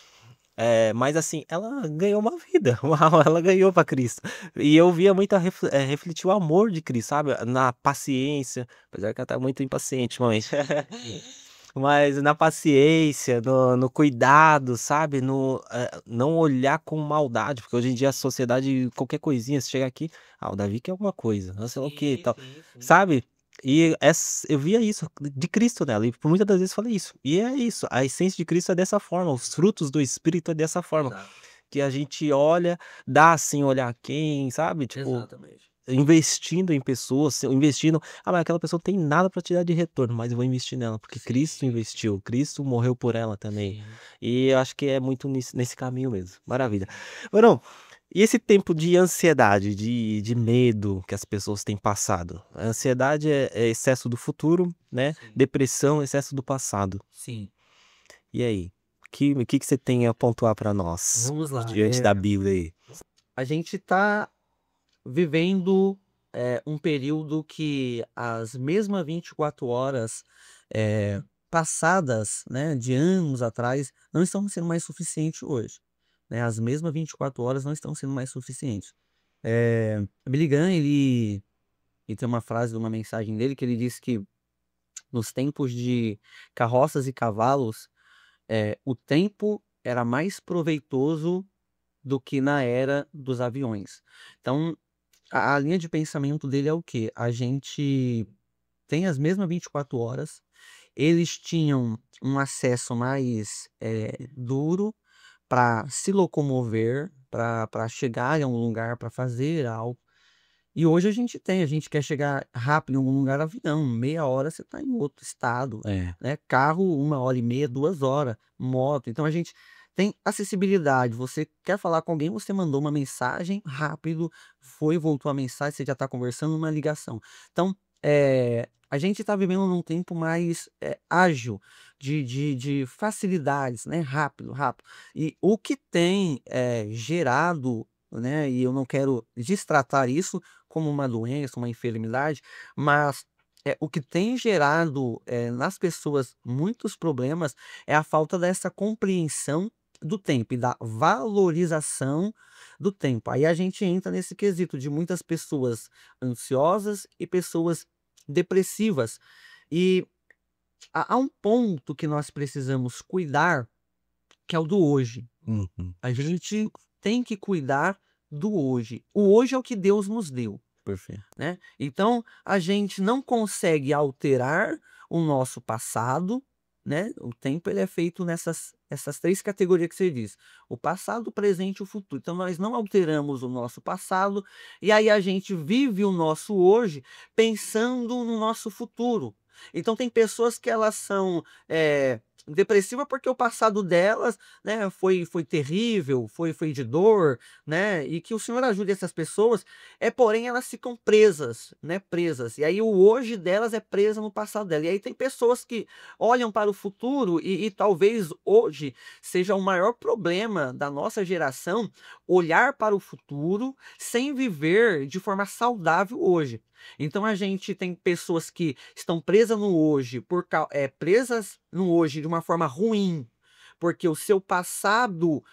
mas assim, ela ganhou uma vida, uau, ela ganhou para Cristo. E eu via muito refletir o amor de Cristo, sabe? Na paciência, apesar que ela tá muito impaciente, ultimamente. Mas na paciência, no cuidado, sabe? Não olhar com maldade, porque hoje em dia a sociedade, qualquer coisinha, você chega aqui, o Davi quer alguma coisa, não sei lá o que e tal, sabe? E eu via isso de Cristo nela, e por muitas das vezes falei isso. E é isso, a essência de Cristo é dessa forma, os frutos do Espírito é dessa forma. Exato. Que a gente olha, dá sem olhar quem, sabe? Tipo, Exatamente. investindo em pessoas, investindo. Mas aquela pessoa não tem nada para te dar de retorno, mas eu vou investir nela, porque Cristo investiu, Cristo morreu por ela também. E eu acho que é muito nesse caminho mesmo. Maravilha. Varão, e esse tempo de ansiedade, de medo que as pessoas têm passado? A ansiedade é excesso do futuro, né? Depressão, excesso do passado. Sim. E aí? O que você tem a pontuar para nós? Vamos lá. Diante da Bíblia aí. A gente está vivendo um período que as mesmas 24 horas passadas, né, de anos atrás, não estão sendo mais suficientes hoje. Né? As mesmas 24 horas não estão sendo mais suficientes. Billy Graham, ele tem uma frase de uma mensagem dele que ele disse que nos tempos de carroças e cavalos, o tempo era mais proveitoso do que na era dos aviões. Então, a linha de pensamento dele é o quê? A gente tem as mesmas 24 horas, eles tinham um acesso mais duro para se locomover, para chegar em um lugar, para fazer algo. E hoje a gente quer chegar rápido em algum lugar, avião, meia hora você está em outro estado, né? Carro, 1h30, 2 horas, moto. Então a gente tem acessibilidade. Você quer falar com alguém, você mandou uma mensagem rápido, voltou a mensagem, você já está conversando, uma ligação. Então, a gente está vivendo num tempo mais ágil, de facilidades, né? Rápido. E o que tem gerado, né? E eu não quero destratar isso como uma doença, uma enfermidade, mas o que tem gerado nas pessoas muitos problemas é a falta dessa compreensão do tempo e da valorização do tempo. Aí a gente entra nesse quesito de muitas pessoas ansiosas e pessoas depressivas. E há um ponto que nós precisamos cuidar, que é o do hoje. Uhum. A gente tem que cuidar do hoje. O hoje é o que Deus nos deu, Perfeito. né? Então, a gente não consegue alterar o nosso passado, né? O tempo ele é feito essas três categorias que você diz: o passado, o presente e o futuro. Então, nós não alteramos o nosso passado e aí a gente vive o nosso hoje pensando no nosso futuro. Então, tem pessoas que elas são depressivas porque o passado delas, né, foi terrível, foi de dor, né? E que o Senhor ajude essas pessoas. Porém, elas ficam presas, né? Presas. E aí o hoje delas é presa no passado dela. E aí tem pessoas que olham para o futuro e talvez hoje seja o maior problema da nossa geração olhar para o futuro sem viver de forma saudável hoje. Então a gente tem pessoas que estão presas no hoje, presas no hoje de uma forma ruim, porque o seu passado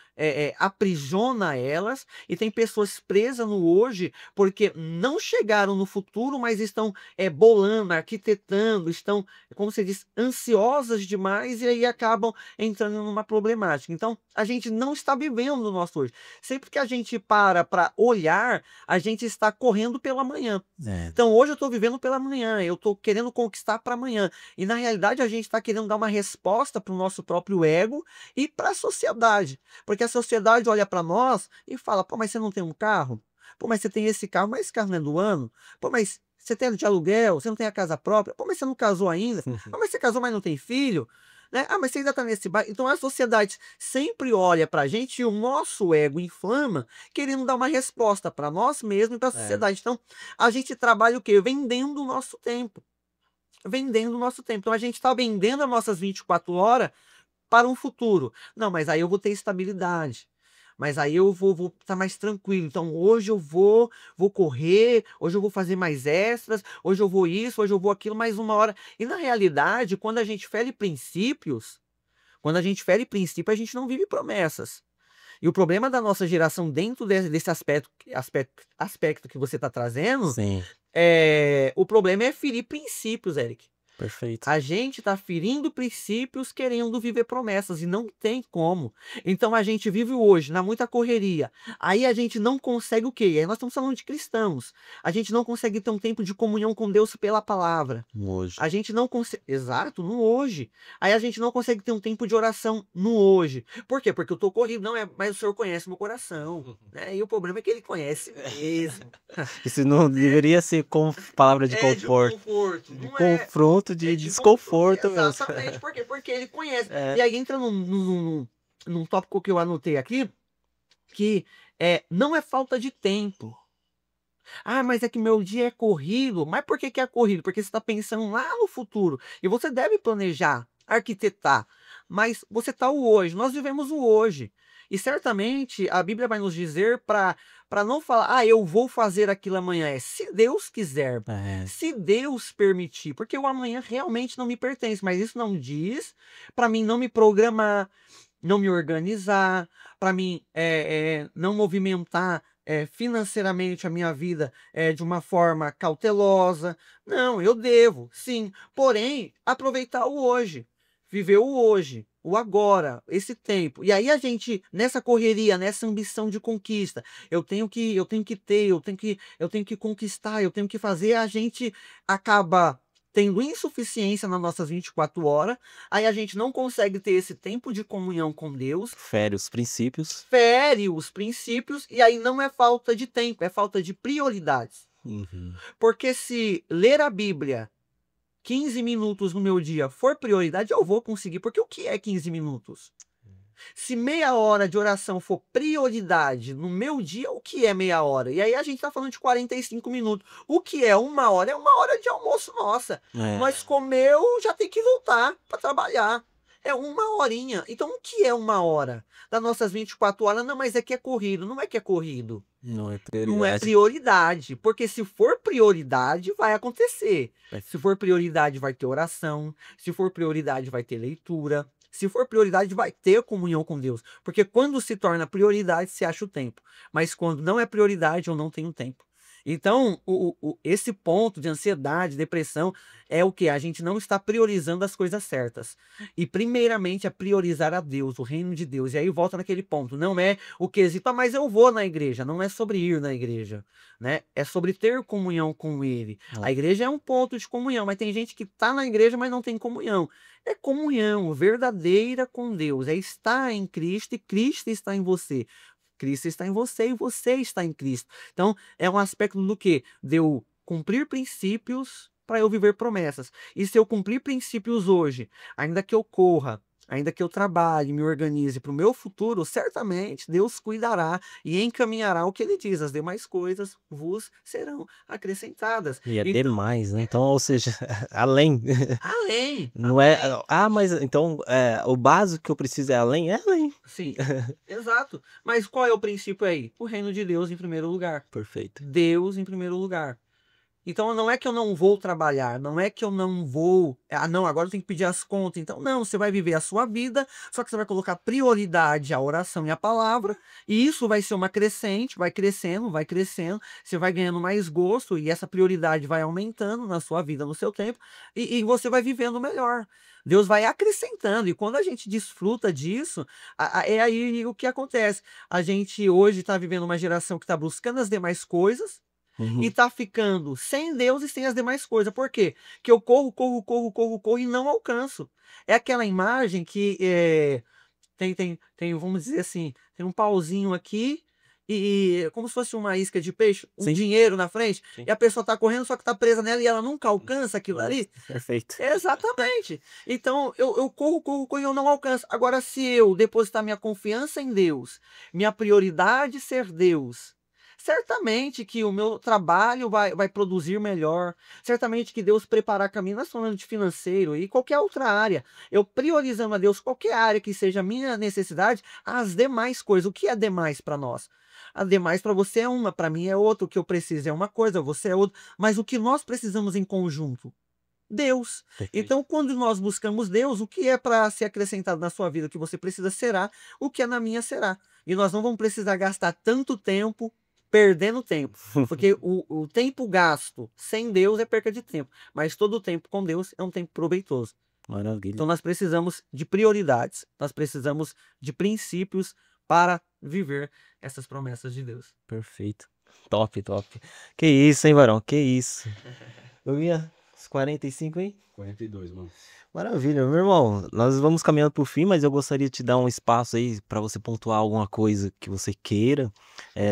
aprisiona elas, e tem pessoas presas no hoje porque não chegaram no futuro, mas estão bolando, arquitetando, estão, como você diz, ansiosas demais e aí acabam entrando numa problemática. Então, a gente não está vivendo o nosso hoje. Sempre que a gente para olhar, a gente está correndo pela manhã. Então, hoje eu estou vivendo pela manhã, eu estou querendo conquistar para amanhã. E na realidade, a gente está querendo dar uma resposta para o nosso próprio ego e para a sociedade. Porque a sociedade olha para nós e fala: pô, mas você não tem um carro? Pô, mas você tem esse carro, mas esse carro não é do ano? Pô, mas você tem de aluguel, você não tem a casa própria? Pô, mas você não casou ainda? Pô, mas você casou, mas não tem filho? Né? Ah, mas você ainda tá nesse bairro. Então a sociedade sempre olha pra gente e o nosso ego inflama, querendo dar uma resposta para nós mesmos e para a sociedade. Então a gente trabalha o quê? Vendendo o nosso tempo. Vendendo o nosso tempo. Então a gente está vendendo as nossas 24 horas para um futuro. Não, mas aí eu vou ter estabilidade. Mas aí eu vou estar mais tranquilo. Então hoje eu vou correr, hoje eu vou fazer mais extras, hoje eu vou isso, hoje eu vou aquilo, mais uma hora. E na realidade, quando a gente fere princípios, a gente não vive promessas. E o problema da nossa geração dentro desse aspecto que você está trazendo, Sim, o problema é ferir princípios, Eric. perfeito. A gente está ferindo princípios querendo viver promessas e não tem como. Então a gente vive hoje na muita correria. Aí a gente não consegue o quê? Aí nós estamos falando de cristãos. A gente não consegue ter um tempo de comunhão com Deus pela palavra. Hoje. A gente não consegue. Exato, no hoje. Aí a gente não consegue ter um tempo de oração no hoje. Por quê? Porque eu tô corrido, não é, mas o Senhor conhece meu coração. Né? E o problema é que ele conhece mesmo. Isso não deveria ser com palavra de É de conforto. conforto. De Não é. confronto, de É desconforto mesmo. Exatamente. Por quê? Porque ele conhece. É. E aí entra num tópico que eu anotei aqui, que não é falta de tempo. Ah, mas é que meu dia é corrido. Mas por que é corrido? Porque você está pensando lá no futuro. E você deve planejar, arquitetar. Mas você está o hoje. Nós vivemos o hoje. E certamente a Bíblia vai nos dizer para não falar: ah, eu vou fazer aquilo amanhã. Se Deus quiser, se Deus permitir. Porque o amanhã realmente não me pertence. Mas isso não diz para mim não me programar, não me organizar, para mim não movimentar financeiramente a minha vida de uma forma cautelosa. Não, eu devo, sim. Porém, aproveitar o hoje, viver o hoje, o agora, esse tempo. E aí a gente, nessa correria, nessa ambição de conquista, eu tenho que ter, eu tenho que conquistar, eu tenho que fazer, a gente acaba tendo insuficiência nas nossas 24 horas, aí a gente não consegue ter esse tempo de comunhão com Deus, Fere os princípios. fere os princípios, e aí não é falta de tempo, é falta de prioridades. Uhum. Porque se ler a Bíblia 15 minutos no meu dia for prioridade, eu vou conseguir. Porque o que é 15 minutos? Se meia hora de oração for prioridade no meu dia, o que é meia hora? E aí a gente tá falando de 45 minutos. O que é uma hora? É uma hora de almoço nossa. Nós comeu, já tem que voltar para trabalhar. É uma horinha. Então o que é uma hora? Das nossas 24 horas, não, mas é que é corrido. Não é que é corrido. Não é prioridade. Não é prioridade, porque se for prioridade, vai acontecer. Se for prioridade, vai ter oração. Se for prioridade, vai ter leitura. Se for prioridade, vai ter comunhão com Deus. Porque quando se torna prioridade, se acha o tempo. Mas quando não é prioridade, eu não tenho tempo. Então, esse ponto de ansiedade, depressão, é o que? A gente não está priorizando as coisas certas. E, primeiramente, é priorizar a Deus, o reino de Deus. E aí volta naquele ponto. Não é o quesito, mas eu vou na igreja. Não é sobre ir na igreja, né? É sobre ter comunhão com Ele. A igreja é um ponto de comunhão, mas tem gente que está na igreja, mas não tem comunhão. É comunhão verdadeira com Deus. É estar em Cristo e Cristo está em você. Cristo está em você e você está em Cristo. Então, é um aspecto do quê? De eu cumprir princípios para eu viver promessas. E se eu cumprir princípios hoje, ainda que eu corra, ainda que eu trabalhe, me organize para o meu futuro, certamente Deus cuidará e encaminhará o que ele diz. As demais coisas vos serão acrescentadas. E é Então, demais, né? Então, ou seja, além. além, Não é. Ah, mas então o básico que eu preciso é além? É além. sim, exato. Mas qual é o princípio aí? O reino de Deus em primeiro lugar. Perfeito. Deus em primeiro lugar. Então não é que eu não vou trabalhar, não é que eu não vou, não, agora eu tenho que pedir as contas. Então não, você vai viver a sua vida, só que você vai colocar prioridade à oração e à palavra, e isso vai ser uma crescente, vai crescendo, você vai ganhando mais gosto e essa prioridade vai aumentando na sua vida, no seu tempo, e você vai vivendo melhor. Deus vai acrescentando, e quando a gente desfruta disso, é aí o que acontece. A gente hoje está vivendo uma geração que está buscando as demais coisas, e tá ficando sem Deus e sem as demais coisas. Por quê? Que eu corro e não alcanço. É aquela imagem que tem, vamos dizer assim, tem um pauzinho aqui e como se fosse uma isca de peixe, um Sim. dinheiro na frente, Sim. e a pessoa tá correndo, só que tá presa nela e ela nunca alcança aquilo ali. Perfeito. Exatamente. Então, eu corro e eu não alcanço. Agora, se eu depositar minha confiança em Deus, minha prioridade ser Deus, certamente que o meu trabalho vai produzir melhor. Certamente que Deus preparar caminho, nós falando de financeiro e qualquer outra área. Eu priorizando a Deus, qualquer área que seja a minha necessidade, as demais coisas. O que é demais para nós? A demais para você é uma, para mim é outra. O que eu preciso é uma coisa, você é outra. Mas o que nós precisamos em conjunto? Deus. Perfeito. Então, quando nós buscamos Deus, o que é para ser acrescentado na sua vida, o que você precisa será, o que é na minha será. E nós não vamos precisar gastar tanto tempo perdendo tempo, porque o tempo gasto sem Deus é perca de tempo, mas todo o tempo com Deus é um tempo proveitoso. Maravilha. Então nós precisamos de prioridades, nós precisamos de princípios para viver essas promessas de Deus. Perfeito. Top, top. Que isso, hein, Varão? Que isso. Eu ia uns 45, hein? 42, mano. Maravilha, meu irmão. Nós vamos caminhando pro fim, mas eu gostaria de te dar um espaço aí para você pontuar alguma coisa que você queira.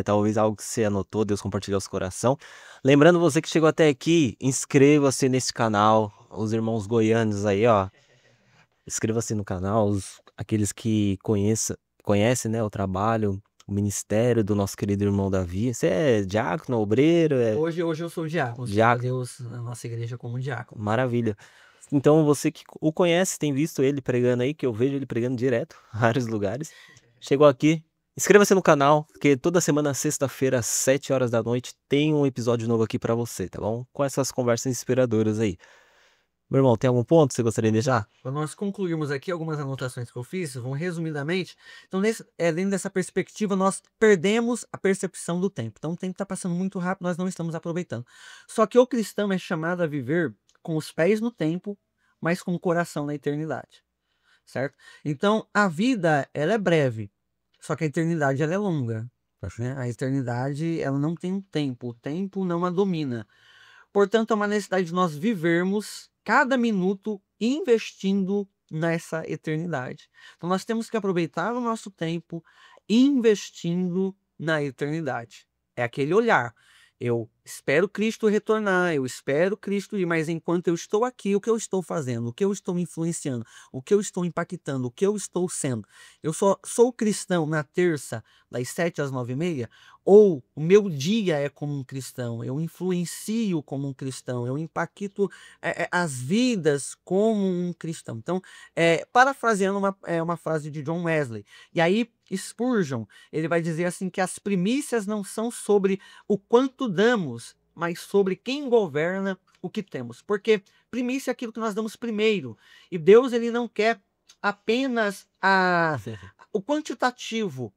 Talvez algo que você anotou, Deus compartilhou seu coração. Lembrando você que chegou até aqui, inscreva-se nesse canal. Os irmãos goianos aí, ó. Inscreva-se no canal. Aqueles que conhecem, né, o trabalho, o ministério do nosso querido irmão Davi. Você é diácono, obreiro? Hoje eu sou diácono, Diácono. Deus na nossa igreja como diácono. Maravilha. Então, você que o conhece, tem visto ele pregando aí, que eu vejo ele pregando direto, em vários lugares. Chegou aqui, inscreva-se no canal, porque toda semana, sexta-feira, às 7 horas da noite, tem um episódio novo aqui pra você, tá bom? Com essas conversas inspiradoras aí. Meu irmão, tem algum ponto que você gostaria de deixar? Para nós concluirmos aqui algumas anotações que eu fiz, vão resumidamente. Então, dentro dessa perspectiva, nós perdemos a percepção do tempo. Então, o tempo está passando muito rápido, nós não estamos aproveitando. Só que o cristão é chamado a viver com os pés no tempo, mas com o coração na eternidade. Certo? Então, a vida, ela é breve, só que a eternidade, ela é longa. Né? A eternidade, ela não tem um tempo, o tempo não a domina. Portanto, é uma necessidade de nós vivermos cada minuto investindo nessa eternidade. Então, nós temos que aproveitar o nosso tempo investindo na eternidade. É aquele olhar. Eu espero Cristo retornar, eu espero Cristo ir, mas enquanto eu estou aqui, o que eu estou fazendo, o que eu estou influenciando, o que eu estou impactando, o que eu estou sendo. Eu sou cristão na terça, das 7 às 9h30, ou o meu dia é como um cristão, eu influencio como um cristão, eu impacto as vidas como um cristão. Então, parafraseando uma frase de John Wesley, e aí Spurgeon, ele vai dizer assim que as primícias não são sobre o quanto damos, mas sobre quem governa o que temos. Porque primícia é aquilo que nós damos primeiro. E Deus, ele não quer apenas o quantitativo.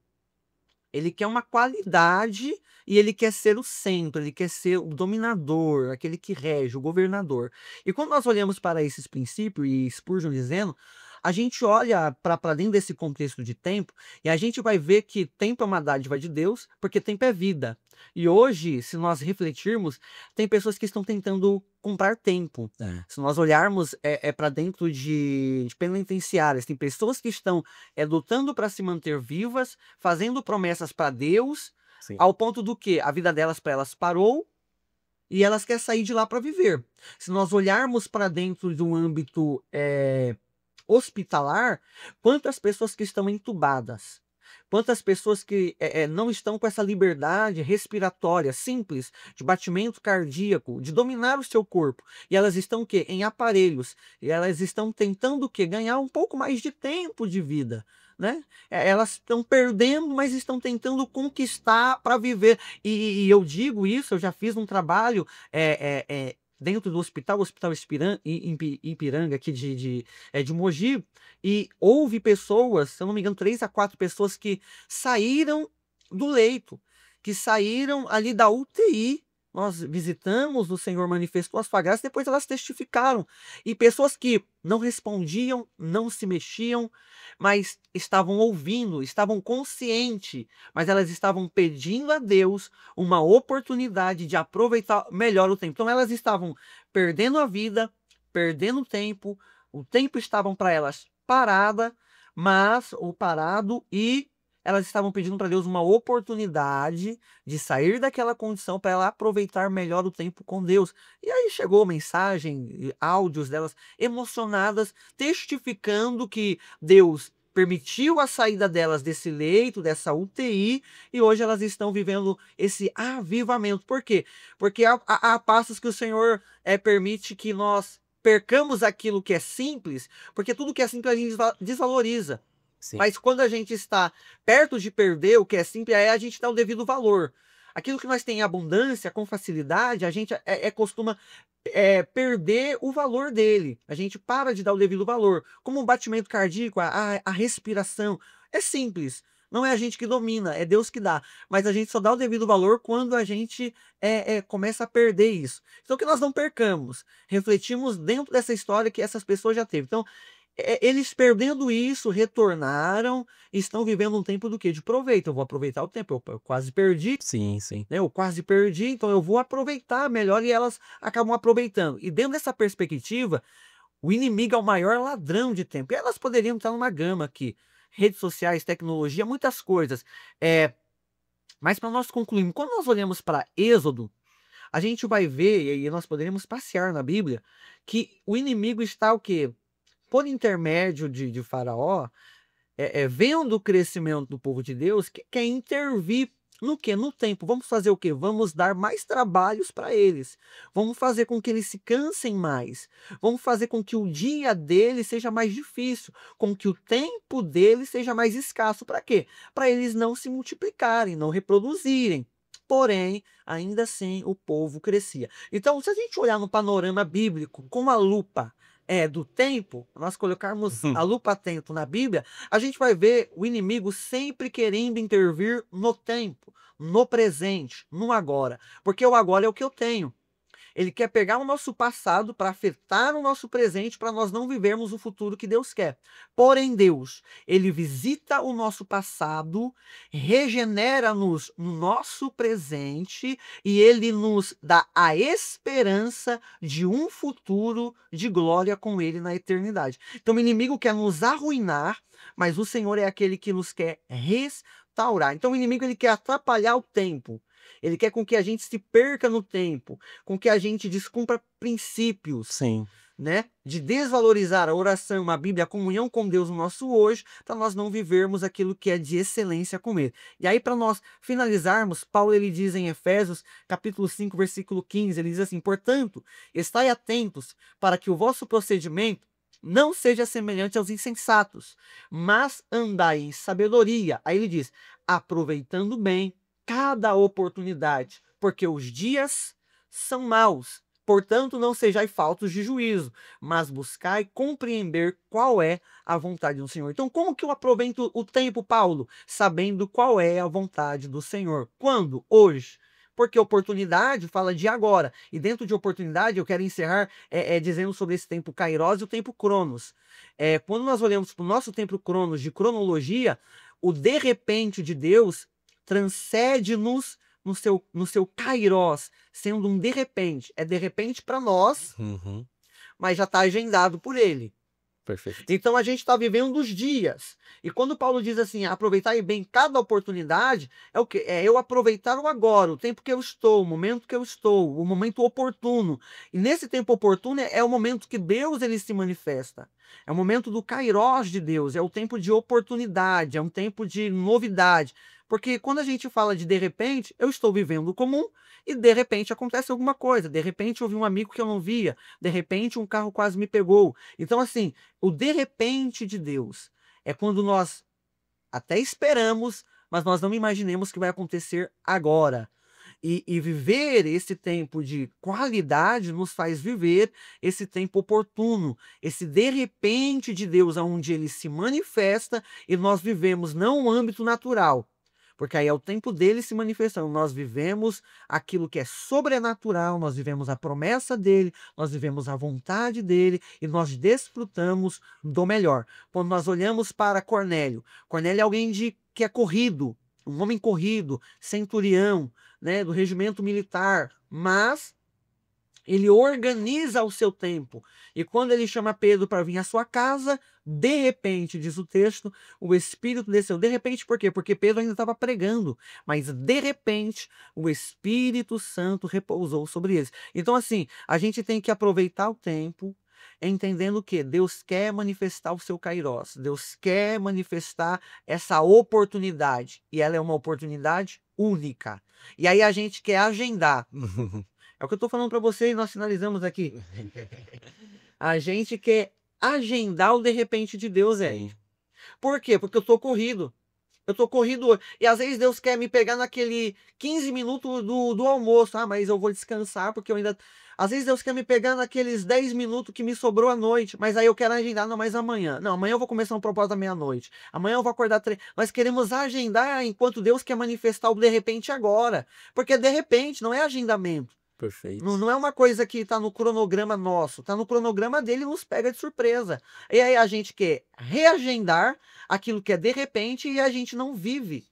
Ele quer uma qualidade e ele quer ser o centro, ele quer ser o dominador, aquele que rege, o governador. E quando nós olhamos para esses princípios, e Spurgeon dizendo, a gente olha para dentro desse contexto de tempo e a gente vai ver que tempo é uma dádiva de Deus, porque tempo é vida. E hoje, se nós refletirmos, tem pessoas que estão tentando comprar tempo. Se nós olharmos para dentro de penitenciárias, tem pessoas que estão lutando para se manter vivas, fazendo promessas para Deus, Sim. ao ponto do que a vida delas para elas parou e elas querem sair de lá para viver. Se nós olharmos para dentro de um âmbito hospitalar, quantas pessoas que estão entubadas, quantas pessoas que não estão com essa liberdade respiratória simples, de batimento cardíaco, de dominar o seu corpo, e elas estão o quê? Em aparelhos, e elas estão tentando o quê? Ganhar um pouco mais de tempo de vida, né? Elas estão perdendo, mas estão tentando conquistar para viver. E eu digo isso, eu já fiz um trabalho dentro do Hospital Ipiranga, aqui de Mogi, e houve pessoas, se eu não me engano, 3 a 4 pessoas que saíram do leito, que saíram ali da UTI. Nós visitamos, o Senhor manifestou a sua graça, depois elas testificaram. E pessoas que não respondiam, não se mexiam, mas estavam ouvindo, estavam conscientes, mas elas estavam pedindo a Deus uma oportunidade de aproveitar melhor o tempo. Então elas estavam perdendo a vida, perdendo o tempo estavam para elas parado, e elas estavam pedindo para Deus uma oportunidade de sair daquela condição para ela aproveitar melhor o tempo com Deus. E aí chegou mensagem, áudios delas emocionadas, testificando que Deus permitiu a saída delas desse leito, dessa UTI, e hoje elas estão vivendo esse avivamento. Por quê? Porque há passos que o Senhor permite que nós percamos aquilo que é simples, porque tudo que é simples a gente desvaloriza. Sim. Mas quando a gente está perto de perder o que é simples, aí a gente dá o devido valor. Aquilo que nós tem em abundância, com facilidade, a gente costuma perder o valor dele. A gente para de dar o devido valor. Como o batimento cardíaco, a respiração. É simples. Não é a gente que domina, é Deus que dá. Mas a gente só dá o devido valor quando a gente começa a perder isso. Então que nós não percamos. Refletimos dentro dessa história que essas pessoas já teve. Então, eles perdendo isso, retornaram e estão vivendo um tempo do quê? De proveito. Eu vou aproveitar o tempo. Eu quase perdi, Sim, sim. né? Eu quase perdi, então eu vou aproveitar melhor, e elas acabam aproveitando. E dentro dessa perspectiva, o inimigo é o maior ladrão de tempo. E elas poderiam estar numa gama aqui. Redes sociais, tecnologia, muitas coisas. Mas para nós concluirmos, quando nós olhamos para Êxodo, a gente vai ver, e nós poderíamos passear na Bíblia, que o inimigo está o quê? Por intermédio de Faraó, vendo o crescimento do povo de Deus, quer intervir no quê? No tempo. Vamos fazer o quê? Vamos dar mais trabalhos para eles. Vamos fazer com que eles se cansem mais. Vamos fazer com que o dia deles seja mais difícil, com que o tempo deles seja mais escasso. Para quê? Para eles não se multiplicarem, não reproduzirem. Porém, ainda assim, o povo crescia. Então, se a gente olhar no panorama bíblico com a lupa do tempo, nós colocarmos a lupa atento na Bíblia, a gente vai ver o inimigo sempre querendo intervir no tempo, no presente, no agora. Porque o agora é o que eu tenho. Ele quer pegar o nosso passado para afetar o nosso presente, para nós não vivermos o futuro que Deus quer. Porém, Deus, ele visita o nosso passado, regenera-nos no nosso presente e ele nos dá a esperança de um futuro de glória com ele na eternidade. Então, o inimigo quer nos arruinar, mas o Senhor é aquele que nos quer restaurar. Então, o inimigo ele quer atrapalhar o tempo. Ele quer com que a gente se perca no tempo, com que a gente descumpra princípios, Sim. né? De desvalorizar a oração, a Bíblia, a comunhão com Deus no nosso hoje, para nós não vivermos aquilo que é de excelência com Ele. E aí, para nós finalizarmos, Paulo ele diz em Efésios, capítulo 5, versículo 15, ele diz assim: portanto, estai atentos para que o vosso procedimento não seja semelhante aos insensatos, mas andai em sabedoria. Aí ele diz, aproveitando bem cada oportunidade, porque os dias são maus. Portanto, não sejais faltos de juízo, mas buscai compreender qual é a vontade do Senhor. Então, como que eu aproveito o tempo, Paulo? Sabendo qual é a vontade do Senhor. Quando? Hoje. Porque oportunidade fala de agora. E dentro de oportunidade, eu quero encerrar dizendo sobre esse tempo Kairos e o tempo Cronos. Quando nós olhamos para o nosso tempo Cronos de cronologia, o de repente de Deus transcende-nos no seu Kairos, sendo um de repente. É de repente para nós, Uhum. mas já está agendado por ele. Perfeito. Então a gente está vivendo os dias. E quando Paulo diz assim, aproveitar bem cada oportunidade, é o quê? É eu aproveitar o agora, o tempo que eu estou, o momento que eu estou, o momento oportuno. E nesse tempo oportuno é o momento que Deus ele se manifesta. É o momento do Kairos de Deus, é o tempo de oportunidade, é um tempo de novidade. Porque quando a gente fala de repente, eu estou vivendo o comum e de repente acontece alguma coisa. De repente eu vi um amigo que eu não via. De repente um carro quase me pegou. Então assim, o de repente de Deus é quando nós até esperamos, mas nós não imaginemos que vai acontecer agora. E viver esse tempo de qualidade nos faz viver esse tempo oportuno, esse de repente de Deus, onde ele se manifesta e nós vivemos não o âmbito natural, porque aí é o tempo dele se manifestando. Nós vivemos aquilo que é sobrenatural, nós vivemos a promessa dele, nós vivemos a vontade dele e nós desfrutamos do melhor. Quando nós olhamos para Cornélio, Cornélio é alguém que é corrido, um homem corrido, centurião, né, do regimento militar, mas ele organiza o seu tempo. E quando ele chama Pedro para vir à sua casa, de repente, diz o texto, o Espírito desceu. De repente, por quê? Porque Pedro ainda estava pregando. Mas, de repente, o Espírito Santo repousou sobre eles. Então, assim, a gente tem que aproveitar o tempo, entendendo que Deus quer manifestar o seu Kairos. Deus quer manifestar essa oportunidade. E ela é uma oportunidade única. E aí a gente quer agendar. É o que eu tô falando para você e nós finalizamos aqui. A gente quer agendar o de repente de Deus, Por quê? Porque eu tô corrido. Eu tô corrido. E às vezes Deus quer me pegar naquele 15 minutos do almoço. Ah, mas eu vou descansar porque eu ainda... Às vezes Deus quer me pegar naqueles 10 minutos que me sobrou à noite. Mas aí eu quero agendar, não, mas amanhã. Não, amanhã eu vou começar um propósito à meia-noite. Amanhã eu vou acordar 3. Nós queremos agendar enquanto Deus quer manifestar o de repente agora. Porque de repente não é agendamento. Perfeito. Não é uma coisa que está no cronograma nosso, está no cronograma dele e nos pega de surpresa. E aí a gente quer reagendar aquilo que é de repente e a gente não vive.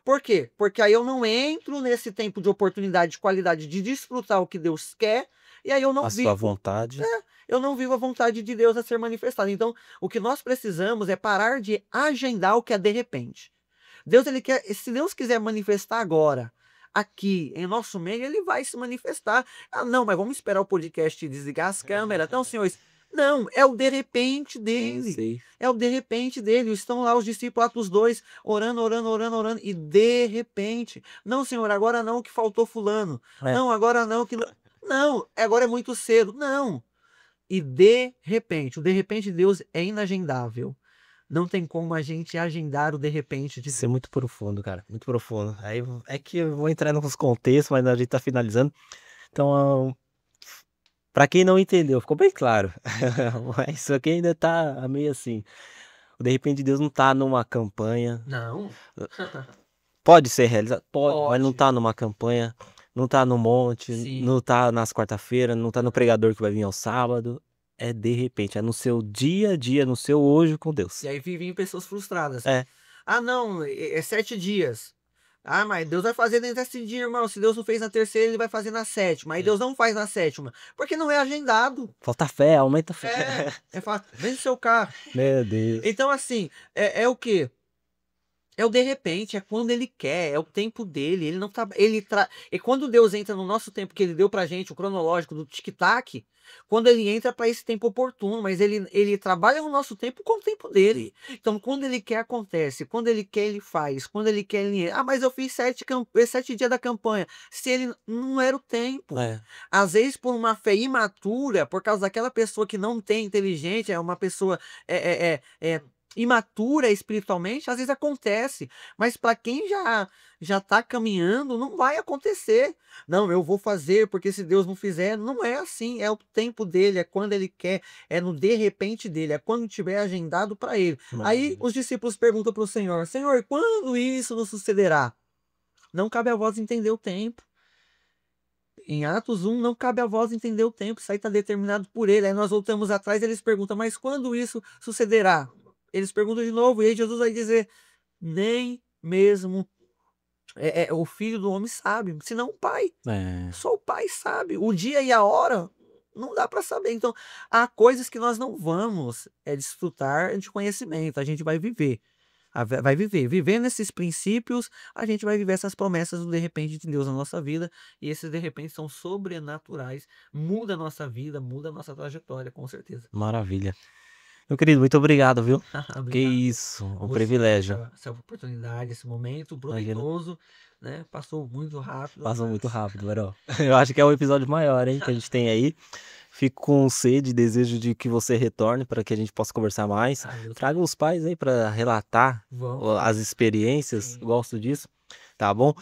Por quê? Porque aí eu não entro nesse tempo de oportunidade, de qualidade, de desfrutar o que Deus quer, e aí eu não A vivo. sua vontade. Eu não vivo a vontade de Deus a ser manifestada. Então, o que nós precisamos é parar de agendar o que é de repente. Deus, ele quer, se Deus quiser manifestar agora, aqui em nosso meio, ele vai se manifestar. Ah, não, mas vamos esperar o podcast desligar as câmeras. Então, senhores, não, é o de repente dele. Sei. É o de repente dele. Estão lá os discípulos, Atos 2, orando. E de repente, não, Senhor, agora não que faltou fulano. Não, agora não que... Não, agora é muito cedo. Não. E de repente, o de repente de Deus é inagendável. Não tem como a gente agendar o de repente de Isso é muito profundo, cara. Muito profundo. Aí é que eu vou entrar nos contextos, mas a gente tá finalizando. Então, pra quem não entendeu, ficou bem claro. Mas isso aqui ainda tá meio assim. O de repente Deus não tá numa campanha. Não. Pode ser realizado? Pode, mas não Pode. tá numa campanha. Não tá no monte. Sim. Não tá nas quarta-feira. Não tá no pregador que vai vir ao sábado. É de repente, é no seu dia a dia, no seu hoje com Deus. E aí vivem pessoas frustradas. É. Ah, não, é 7 dias. Ah, mas Deus vai fazer dentro desse dia, irmão. Se Deus não fez na terceira, ele vai fazer na sétima. Aí Deus não faz na sétima. Porque não é agendado. Falta fé, aumenta a fé. É fácil. Vende seu carro. Meu Deus. Então, assim, é o quê? É o de repente, é quando ele quer, é o tempo dele. Ele não tá. E quando Deus entra no nosso tempo que ele deu pra gente, o cronológico do tic-tac, quando ele entra para esse tempo oportuno, mas ele trabalha no nosso tempo com o tempo dele. Então, quando ele quer, acontece. Quando ele quer, ele faz. Quando ele quer, ele... Ah, mas eu fiz 7 dias da campanha. Se ele não era o tempo. Às vezes, por uma fé imatura, por causa daquela pessoa que não tem inteligência, é uma pessoa imatura espiritualmente, às vezes acontece, mas para quem já tá caminhando, não vai acontecer. Não, eu vou fazer porque se Deus não fizer, não é assim, é o tempo dele, é quando ele quer, é no de repente dele, é quando tiver agendado para ele. Aí Maravilha. os discípulos perguntam para o Senhor: Senhor, quando isso nos sucederá? Não cabe a vós entender o tempo. Em Atos 1, não cabe a vós entender o tempo, isso aí está determinado por ele. Aí nós voltamos atrás e eles perguntam: mas quando isso sucederá? Eles perguntam de novo, e aí Jesus vai dizer: nem mesmo o filho do homem sabe, senão o pai. É, Só o pai sabe. O dia e a hora não dá para saber. Então, há coisas que nós não vamos desfrutar de conhecimento, a gente vai viver. Vai viver. Vivendo esses princípios, a gente vai viver essas promessas do de repente de Deus na nossa vida. E esses de repente são sobrenaturais. Muda a nossa vida, muda a nossa trajetória, com certeza. maravilha. Meu querido, muito obrigado, viu? Que Obrigado isso, a um você privilégio. por essa oportunidade, esse momento Imagina. proveitoso, né? Passou muito rápido. Passou mas- muito rápido, Varão. Eu acho que é o episódio maior, hein, que a gente tem aí. Fico com sede e desejo de que você retorne para que a gente possa conversar mais. Ah, Deus, Traga os pais aí para relatar vamos. as experiências. Sim. Gosto disso. Tá bom?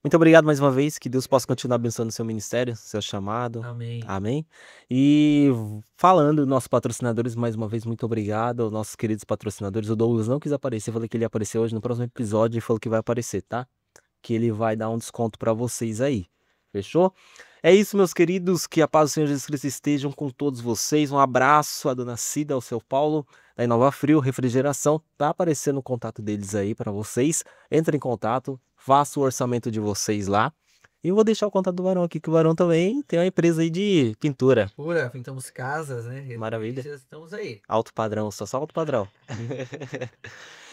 Muito obrigado mais uma vez. Que Deus possa continuar abençoando o seu ministério, seu chamado. Amém. Amém. E falando, nossos patrocinadores, mais uma vez, muito obrigado. Aos nossos queridos patrocinadores. O Douglas não quis aparecer, falei que ele ia aparecer hoje no próximo episódio e falou que vai aparecer, tá? Que ele vai dar um desconto para vocês aí. Fechou? É isso, meus queridos. Que a paz do Senhor Jesus Cristo estejam com todos vocês. Um abraço à dona Cida, ao seu Paulo, da Inova Frio Refrigeração. Tá aparecendo o contato deles aí para vocês. Entre em contato, faça o orçamento de vocês lá. E eu vou deixar o contato do Varão aqui, que o Varão também tem uma empresa aí de pintura. Pura, pintamos casas, né? Maravilha. Estamos aí. Alto padrão, só alto padrão.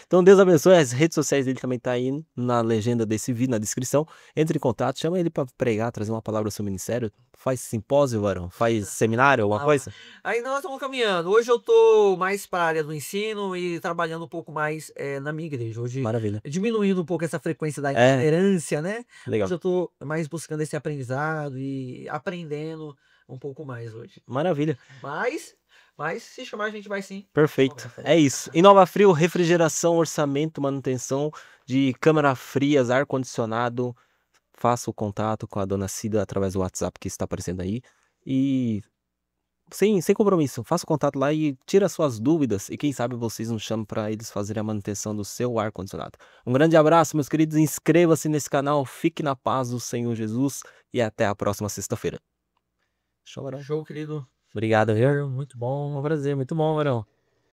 Então Deus abençoe, as redes sociais dele também tá aí na legenda desse vídeo, na descrição. Entre em contato, chama ele para pregar, trazer uma palavra ao seu ministério. Faz simpósio, Varão? Faz seminário, alguma coisa? Aí nós estamos caminhando. Hoje eu tô mais para a área do ensino e trabalhando um pouco mais na minha igreja. Hoje Maravilha. diminuindo um pouco essa frequência da É. itinerância, né? Legal. Hoje eu tô mais buscando esse aprendizado e aprendendo um pouco mais hoje. Maravilha. Mas se chamar a gente vai sim. Perfeito. É isso. Inova Frio, refrigeração, orçamento, manutenção de câmara frias, ar-condicionado. Faça o contato com a dona Cida através do WhatsApp que está aparecendo aí. E sem compromisso, faça o contato lá e tira suas dúvidas. E quem sabe vocês nos chamam para eles fazerem a manutenção do seu ar-condicionado. Um grande abraço, meus queridos. Inscreva-se nesse canal. Fique na paz do Senhor Jesus. E até a próxima sexta-feira. Show, Varão. Show, querido. Obrigado, viu? Muito bom. Um prazer, muito bom, Varão.